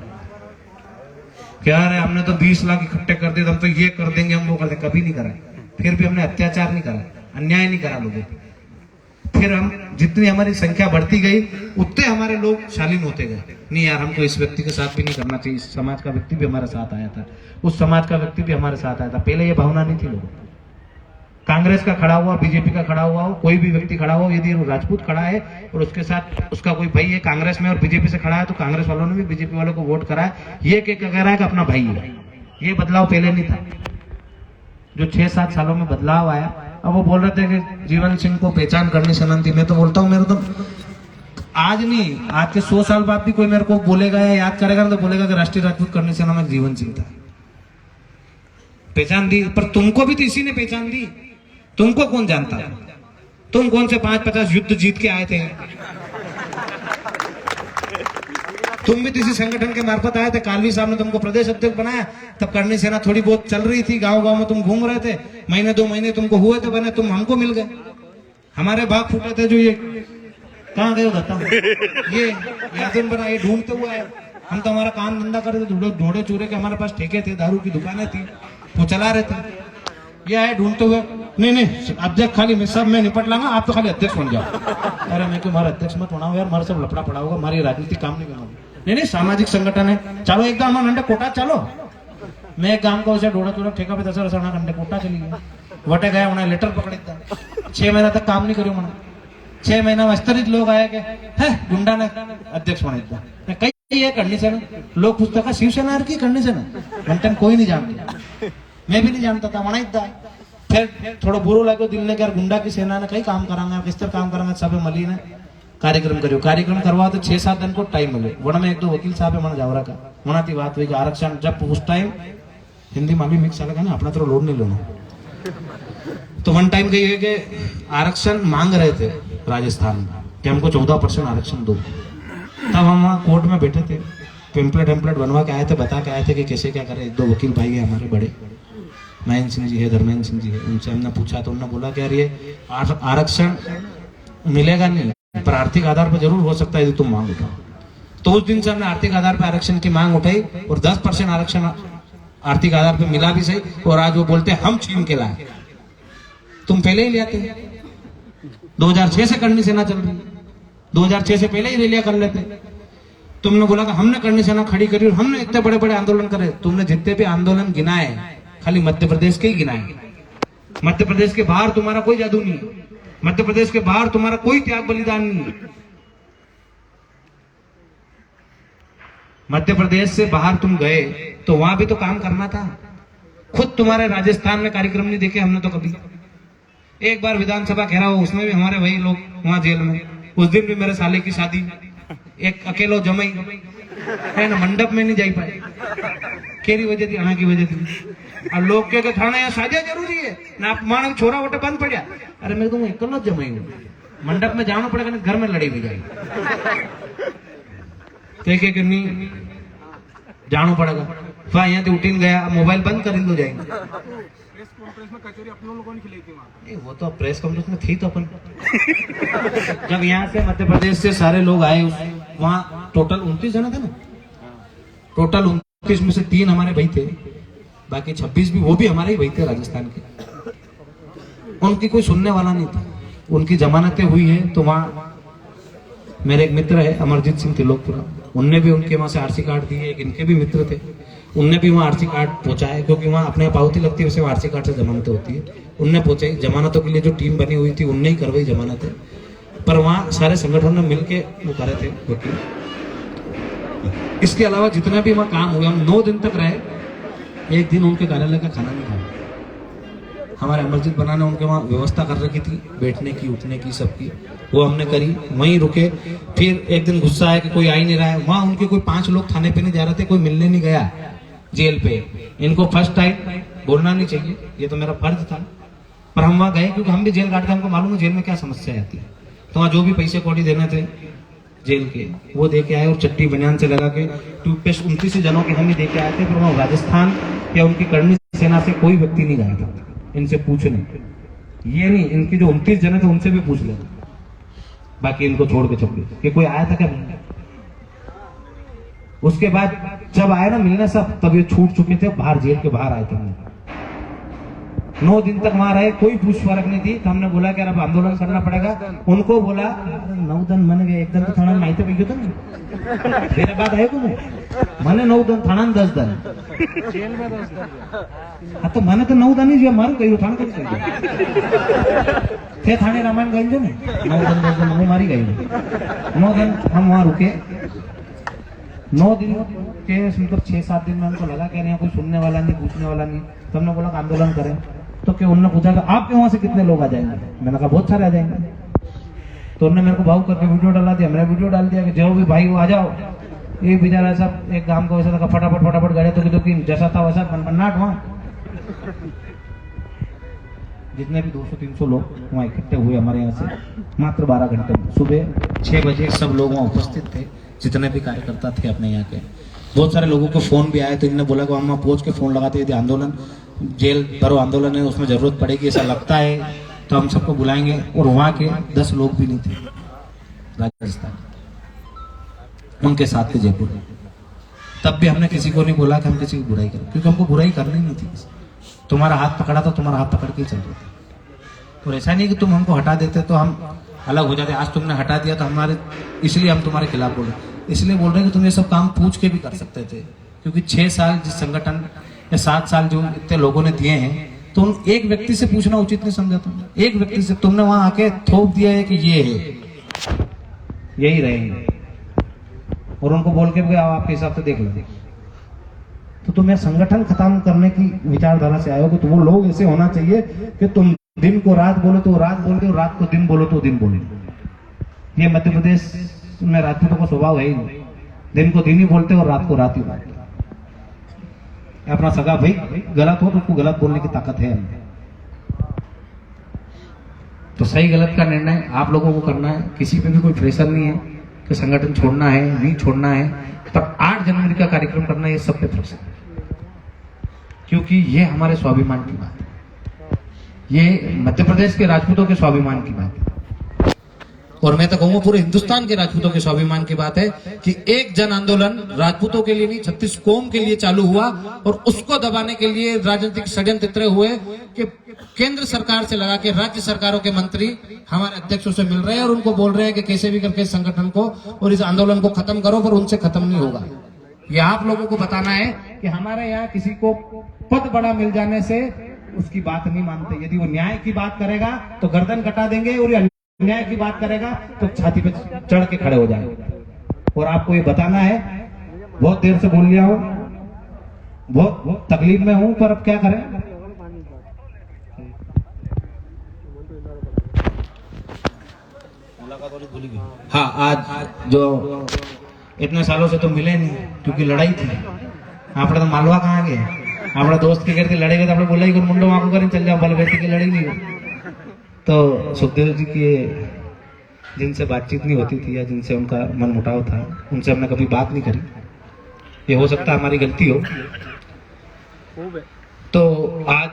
क्या है हमने तो 20 लाख इकट्ठे कर दिए, हम तो ये कर देंगे, हम वो कर देंगे। कभी नहीं करा। फिर भी हमने अत्याचार नहीं करा, अन्याय नहीं करा लोगों को। फिर हम जितनी हमारी संख्या बढ़ती गई उतने हमारे लोग शालीन होते गए। नहीं यार, हमको इस व्यक्ति के साथ भी नहीं करना चाहिए, इस समाज का व्यक्ति भी हमारे साथ आया था, उस समाज का व्यक्ति भी हमारे साथ आया था। पहले ये भावना नहीं थी लोगों को। कांग्रेस का खड़ा हुआ, बीजेपी का खड़ा हुआ हो, कोई भी व्यक्ति खड़ा हो, यदि वो राजपूत खड़ा है और उसके साथ उसका कोई भाई है कांग्रेस में और बीजेपी से खड़ा है, तो कांग्रेस वालों ने भी बीजेपी वालों को वोट करा है। ये क्या कह रहा है कि अपना भाई है। ये बदलाव पहले नहीं था, जो 6-7 सालों में बदलाव आया। अब वो बोल रहे थे कि जीवन सिंह को पहचान करनी सनम थी। मैं तो बोलता हूँ, मेरे तो आज नहीं, आज के 100 साल बाद भी कोई मेरे को बोलेगा या याद करेगा तो बोलेगा कि राष्ट्रीय राजपूत करनी सेना में जीवन सिंह था। पहचान दी, पर तुमको भी तो इसी ने पहचान दी। तुमको कौन जानता? तुम कौन से 5-50 युद्ध जीत के आए थे? तुम भी किसी संगठन के मार्फत आए थे। कालवी साहब ने तुमको प्रदेश अध्यक्ष बनाया, तब करनी सेना थोड़ी बहुत चल रही थी, गांव गांव में तुम घूम रहे थे, महीने 2 महीने तुमको हुए थे बने, तुम हमको मिल गए। हमारे भाग फूटे थे जो ये कहाँ गए बताओ, ये यादन बना, ये ढूंढते हुए आए। हम तो हमारा काम धंधा कर रहे थे, ढोड़े चूरे के हमारे पास ठेके थे, दारू की दुकानें थी, वो चला रहे थे। ये आए ढूंढते हुए, नहीं अध्यक्ष खाली मैं सब मैं निपट लाऊंगा, आप तो खाली अध्यक्ष बन जाओ। अरे मैं क्यों, हमारा अध्यक्ष मत होना यार, हमारा सब लफड़ा पड़ा होगा, हमारी राजनीति काम नहीं करना। नहीं सामाजिक संगठन है, चलो एकदम नंडे कोटा चलो। मैं एक गांव का उसे ढोड़ा चूरा ठेका पे 10 घंटे कोटा चली गया, वटे गया, उन्हें लेटर पकड़े था, 6 महीना तक काम नहीं करो मैंने। 6 महीना में अस्तरित लोग आए के है गुंडा ने अध्यक्ष बने कई ये करनी से लोग पूछता का शिवसेना की करनी से ना घंटे में कोई नहीं जानता, मैं भी नहीं जानता था वहां इतना। फिर थोड़ा बुरो लगे दिल ने, यार गुंडा की सेना ने कई काम करांगे, किस तरह काम करांगे, सब मली ने कार्यक्रम करो, कार्यक्रम करवा तो 6-7 दिन को टाइम मिले। वन में 1-2 वकील साहब है मन जावरा का, वहां थी बात हुई कि आरक्षण जब उस टाइम हिंदी मालूम मिक्स अलग है ना, अपना तो लोड नहीं लेना। तो वन टाइम कही कि आरक्षण मांग रहे थे राजस्थान में कि हमको 14% आरक्षण दो। तब हम वहाँ कोर्ट में बैठे थे, पेम्पलेट बनवा के आए थे, बता के आए थे कि कैसे क्या करें। 1-2 वकील भाई है हमारे बड़े, महेंद्र सिंह जी है, धर्मेंद्र सिंह जी है, उनसे हमने पूछा तो उन्होंने बोला कि यार ये आरक्षण मिलेगा नहीं, पर आर्थिक आधार पर जरूर हो सकता है यदि तुम मांग उठाओ। तो उस दिन से हमने आर्थिक आधार पर आरक्षण की मांग उठाई और 10% आरक्षण आर्थिक आधार पर मिला भी सही। और आज वो बोलते हम छीन के लाए, तुम पहले ही ले आते। 2006 से करनी सेना चल रही, 2006 से पहले ही रैलियां कर लेते। तुमने बोला कि हमने करनी सेना खड़ी करी और हमने इतने बड़े बड़े आंदोलन करे। तुमने जितने भी आंदोलन गिनाए खाली मध्य प्रदेश के ही गिनाए। मध्य प्रदेश के बाहर तुम्हारा कोई जादू नहीं, मध्य प्रदेश के बाहर तुम्हारा कोई त्याग बलिदान नहीं। मध्य प्रदेश से बाहर तुम गए तो वहां भी तो काम करना था। खुद तुम्हारे राजस्थान में कार्यक्रम नहीं देखे हमने तो कभी। एक बार विधानसभा घेराव, उसमें भी हमारे वही लोग वहां जेल में। उस दिन भी मेरे साले की शादी, एक अकेलो जमई है ना, मंडप में नहीं जा पाए। केरी वजह थी, अणा की वजह थी। और लोग के थाना यहाँ शादियां जरूरी है ना, मानव छोरा वोटे बंद पड़ा। अरे मैं तुम एकलो जमई हूँ, मंडप में जाना पड़ेगा, घर में लड़ी हुई जाएगी। तो नहीं जाना पड़ेगा, वहां यहाँ से उठीन गया, मोबाइल बंद कर दो जाएंगे। प्रेस कॉन्फ्रेंस में कचौरी अपने लोगों ने खिलाई थी वहाँ। वो तो प्रेस कॉन्फ्रेंस में थी तो अपन जब यहाँ से मध्य प्रदेश से सारे लोग आए, वहाँ टोटल 29 जना थे ना, टोटल 29 में से 3 हमारे भाई थे, बाकी 26 भी वो भी हमारे ही भाई थे राजस्थान के। उनकी कोई सुनने वाला नहीं था, उनकी जमानतें हुई है। तो वहाँ मेरे एक मित्र है अमरजीत सिंह तिलोकपुरा, उनने भी उनके वहां से आरसी कार्ड दिए। एक इनके भी मित्र थे, उनने भी वहाँ आरसी कार्ड पहुंचाए, क्योंकि वहाँ अपने पावती लगती है, वैसे आरसी कार्ड से जमानतें होती है। उनने पहुंचाई, जमानतों के लिए जो टीम बनी हुई थी उनने ही करवाई जमानतें। पर वहाँ सारे संगठन ने मिलके वो करे थे वकील। इसके अलावा जितना भी वहाँ काम हुआ, हम 9 दिन तक रहे। एक दिन उनके कार्यालय का खाना नहीं खाया। हमारे अमरजीत बना ने उनके वहाँ व्यवस्था कर रखी थी, बैठने की, उठने की, सबकी, वो हमने करी, वहीं रुके। फिर एक दिन गुस्सा आया कि कोई आ ही नहीं रहा है। वहाँ उनके कोई 5 लोग थाने पे नहीं जा रहे थे, कोई मिलने नहीं गया जेल पे। इनको फर्स्ट टाइम बोलना नहीं चाहिए, ये तो मेरा फर्ज था, पर हम वहाँ गए क्योंकि हम भी जेल काट के, हमको मालूम है जेल में क्या समस्या आती है। तो वहाँ जो भी पैसे कौड़ी देने थे जेल के, वो दे के आए और चट्टी बनियान से लगा के टूथपेस्ट 29 जनों के हम ही दे के आए थे। पर वहाँ राजस्थान या उनकी करनी सेना से कोई व्यक्ति नहीं गया था इनसे पूछने। ये नहीं, इनकी जो 29 जने थे उनसे भी पूछ ले, बाकी इनको छोड़ के चले कि कोई आया था क्या मिलने। उसके बाद जब आए ना मिलने सब, तब ये छूट चुके थे, बाहर जेल के बाहर आए थे। 9 दिन तक वहां रहे, कोई पूछ फर्क नहीं थी। तो हमने बोला कि अब आंदोलन करना पड़ेगा। उनको बोला 9 दिन मन गए, एकदम तो थाना माहिती पड़ी था ना, मेरे बात है को मैंने 9 दिन थाना 10 दिन जेल में 10 दिन। हाँ तो मैंने तो 9 दिन ही जो मारू गई थाना कहीं थे थाने रामायण गए जो ने 9 दिन 10 दिन मैं मारी गई। 9 दिन हम वहां रुके। 9 दिन के मतलब 6-7 दिन में हमको लगा कि नहीं कोई सुनने वाला नहीं, पूछने वाला नहीं। तो हमने बोला आंदोलन करें। तो क्या उन्होंने पूछा कि आपके वहां से कितने लोग आ जाएंगे? मैंने कहा बहुत सारे आ जाएंगे। तो उन्होंने मेरे को भाव करके वीडियो डाला दिया। मैंने वीडियो डाल दिया कि जो भी भाई वो आ जाओ। ये बेचारा सब एक गांव को वैसा था, फटाफट गए तो जैसा था वैसा बननाट वहां जितने भी 200-300 लोग वहाँ इकट्ठे हुए हमारे यहाँ से मात्र 12 घंटे में। सुबह 6 बजे सब लोग वहाँ उपस्थित थे, जितने भी कार्यकर्ता थे अपने यहाँ के। बहुत सारे लोगों को फोन भी आए, तो इन्होंने बोला कि हम वहाँ पहुँच के फोन लगाते यदि आंदोलन जेल भरो आंदोलन है उसमें जरूरत पड़ेगी ऐसा लगता है तो हम सबको बुलाएंगे। और वहाँ के 10 लोग भी नहीं थे राजस्थान, उनके साथ थे जयपुर। तब भी हमने किसी को नहीं बोला कि हम किसी की बुराई करें, क्योंकि हमको बुराई करनी नहीं थी। तुम्हारा हाथ पकड़ा तो तुम्हारा हाथ पकड़ के ही चल रहे थे। और ऐसा नहीं कि तुम हमको हटा देते तो हम अलग हो जाते। आज तुमने हटा दिया तो हमारे इसलिए हम तुम्हारे खिलाफ बोले, इसलिए बोल रहे हैं कि तुम ये सब काम पूछ के भी कर सकते थे। क्योंकि 6 साल जिस संगठन या 7 साल जो इतने लोगों ने दिए हैं, तो उन एक व्यक्ति से पूछना उचित नहीं समझा तुमने। एक व्यक्ति से तुमने वहां आके थोप दिया है कि ये है, यही रहेंगे, और उनको बोल के आपके हिसाब से देख लो। तो तुम्हें संगठन खत्म करने की विचारधारा से आए हो तो वो लोग ऐसे होना चाहिए कि तुम दिन को रात बोलो तो रात बोल दो, रात को दिन बोलो तो दिन बोले। ये मध्य प्रदेश में राजपूतों का स्वभाव है ही नहीं, दिन को दिन ही बोलते और रात को रात ही बोलते। अपना सगा भाई गलत हो तो उसको गलत बोलने की ताकत है हमें। तो सही गलत का निर्णय आप लोगों को करना है। किसी पे भी कोई प्रेशर नहीं है कि संगठन छोड़ना है नहीं छोड़ना है, पर 8 जनवरी का कार्यक्रम करना ये सब पे प्रेशर है, क्योंकि ये हमारे स्वाभिमान की बात है, ये मध्य प्रदेश के राजपूतों के स्वाभिमान की बात है। और मैं तो कहूंगा पूरे हिंदुस्तान के राजपूतों के स्वाभिमान की बात है कि एक जन आंदोलन राजपूतों के लिए नहीं 36 कौम के लिए चालू हुआ, और उसको दबाने के लिए राजनीतिक षड्यंत्र इतने हुए कि केंद्र सरकार से लगा के राज्य सरकारों के मंत्री हमारे अध्यक्षों से मिल रहे हैं और उनको बोल रहे हैं कि कैसे भी करके संगठन को और इस आंदोलन को खत्म करो, पर उनसे खत्म नहीं होगा। ये आप लोगों को बताना है कि हमारे यहाँ किसी को पद बड़ा मिल जाने से उसकी बात नहीं मानते। यदि वो न्याय की बात करेगा तो गर्दन कटा देंगे, और न्याय की बात करेगा तो छाती पे चढ़ के खड़े हो जाएंगे। और आपको ये बताना है, बहुत देर से बोल लिया हूं, बहुत तकलीफ में हूं, पर अब क्या करें। हाँ, आज जो इतने सालों से तो मिले नहीं क्योंकि लड़ाई थी। आपने तो मालवा कहाँ गए, अपना दोस्त के करते लड़ेगा तो आपने बोला ही मुंडो आंखों कर चल जाओ, बल बैठी की लड़ी नहीं हो। तो सुखदेव जी की जिनसे बातचीत नहीं होती थी या जिनसे उनका मन मुटाव था, उनसे हमने कभी बात नहीं करी। ये हो सकता है हमारी गलती हो। तो आज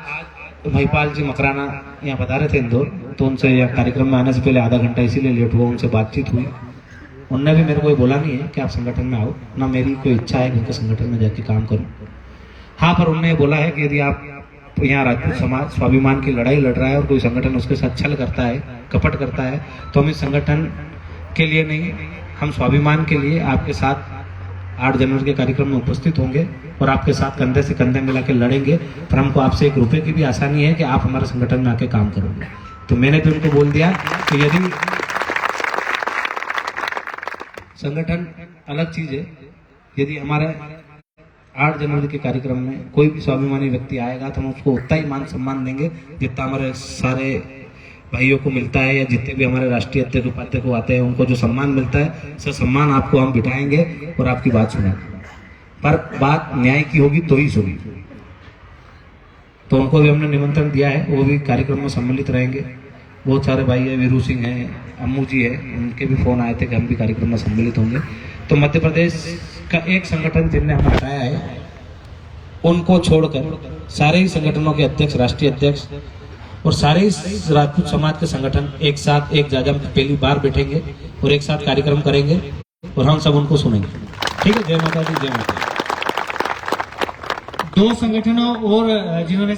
महिपाल जी मकराना यहाँ बता रहे थे इंदौर, तो उनसे यहाँ कार्यक्रम में आने से पहले आधा घंटा इसीलिए लेट हुआ, उनसे बातचीत हुई। उनने भी मेरे को ये बोला नहीं है कि आप संगठन में आओ, ना मेरी कोई इच्छा है कि उनके संगठन में जाके काम करूं। हाँ, पर उन्होंने बोला है कि यदि आप यहाँ राजपूत समाज स्वाभिमान की लड़ाई लड़ रहा है और कोई संगठन उसके साथ छल करता है, कपट करता है, तो हम इस संगठन के लिए नहीं, हम स्वाभिमान के लिए आपके साथ 8 जनवरी के कार्यक्रम में उपस्थित होंगे और आपके साथ कंधे से कंधे मिला के लड़ेंगे। पर हमको आपसे 1 रुपए की भी आशा नहीं है कि आप हमारे संगठन में आके काम करोगे। तो मैंने भी उनको बोल दिया कि यदि संगठन अलग चीज है, यदि हमारे 8 जनवरी के कार्यक्रम में कोई भी स्वाभिमानी व्यक्ति आएगा तो हम उसको उतना ही मान सम्मान देंगे जितना हमारे सारे भाइयों को मिलता है, या जितने भी हमारे राष्ट्रीय अध्यक्ष उपाध्यक्ष को आते हैं उनको जो सम्मान मिलता है, सब सम्मान आपको हम बिठाएंगे और आपकी बात सुनेंगे। पर बात न्याय की होगी तो ही सुनी। तो उनको भी हमने निमंत्रण दिया है, वो भी कार्यक्रम में सम्मिलित रहेंगे। बहुत सारे भाई है, वीरू सिंह है, अम्मू जी है, उनके भी फोन आए थे कि हम भी कार्यक्रम में सम्मिलित होंगे। तो मध्य प्रदेश का एक संगठन जिनने हमें हटाया है, उनको छोड़कर सारे ही संगठनों के अध्यक्ष, राष्ट्रीय अध्यक्ष और सारे ही राजपूत समाज के संगठन एक साथ एक जगह में पहली बार बैठेंगे और एक साथ कार्यक्रम करेंगे और हम सब उनको सुनेंगे। ठीक है, जय माता दी, जय माता। 2 संगठनों और जिन्होंने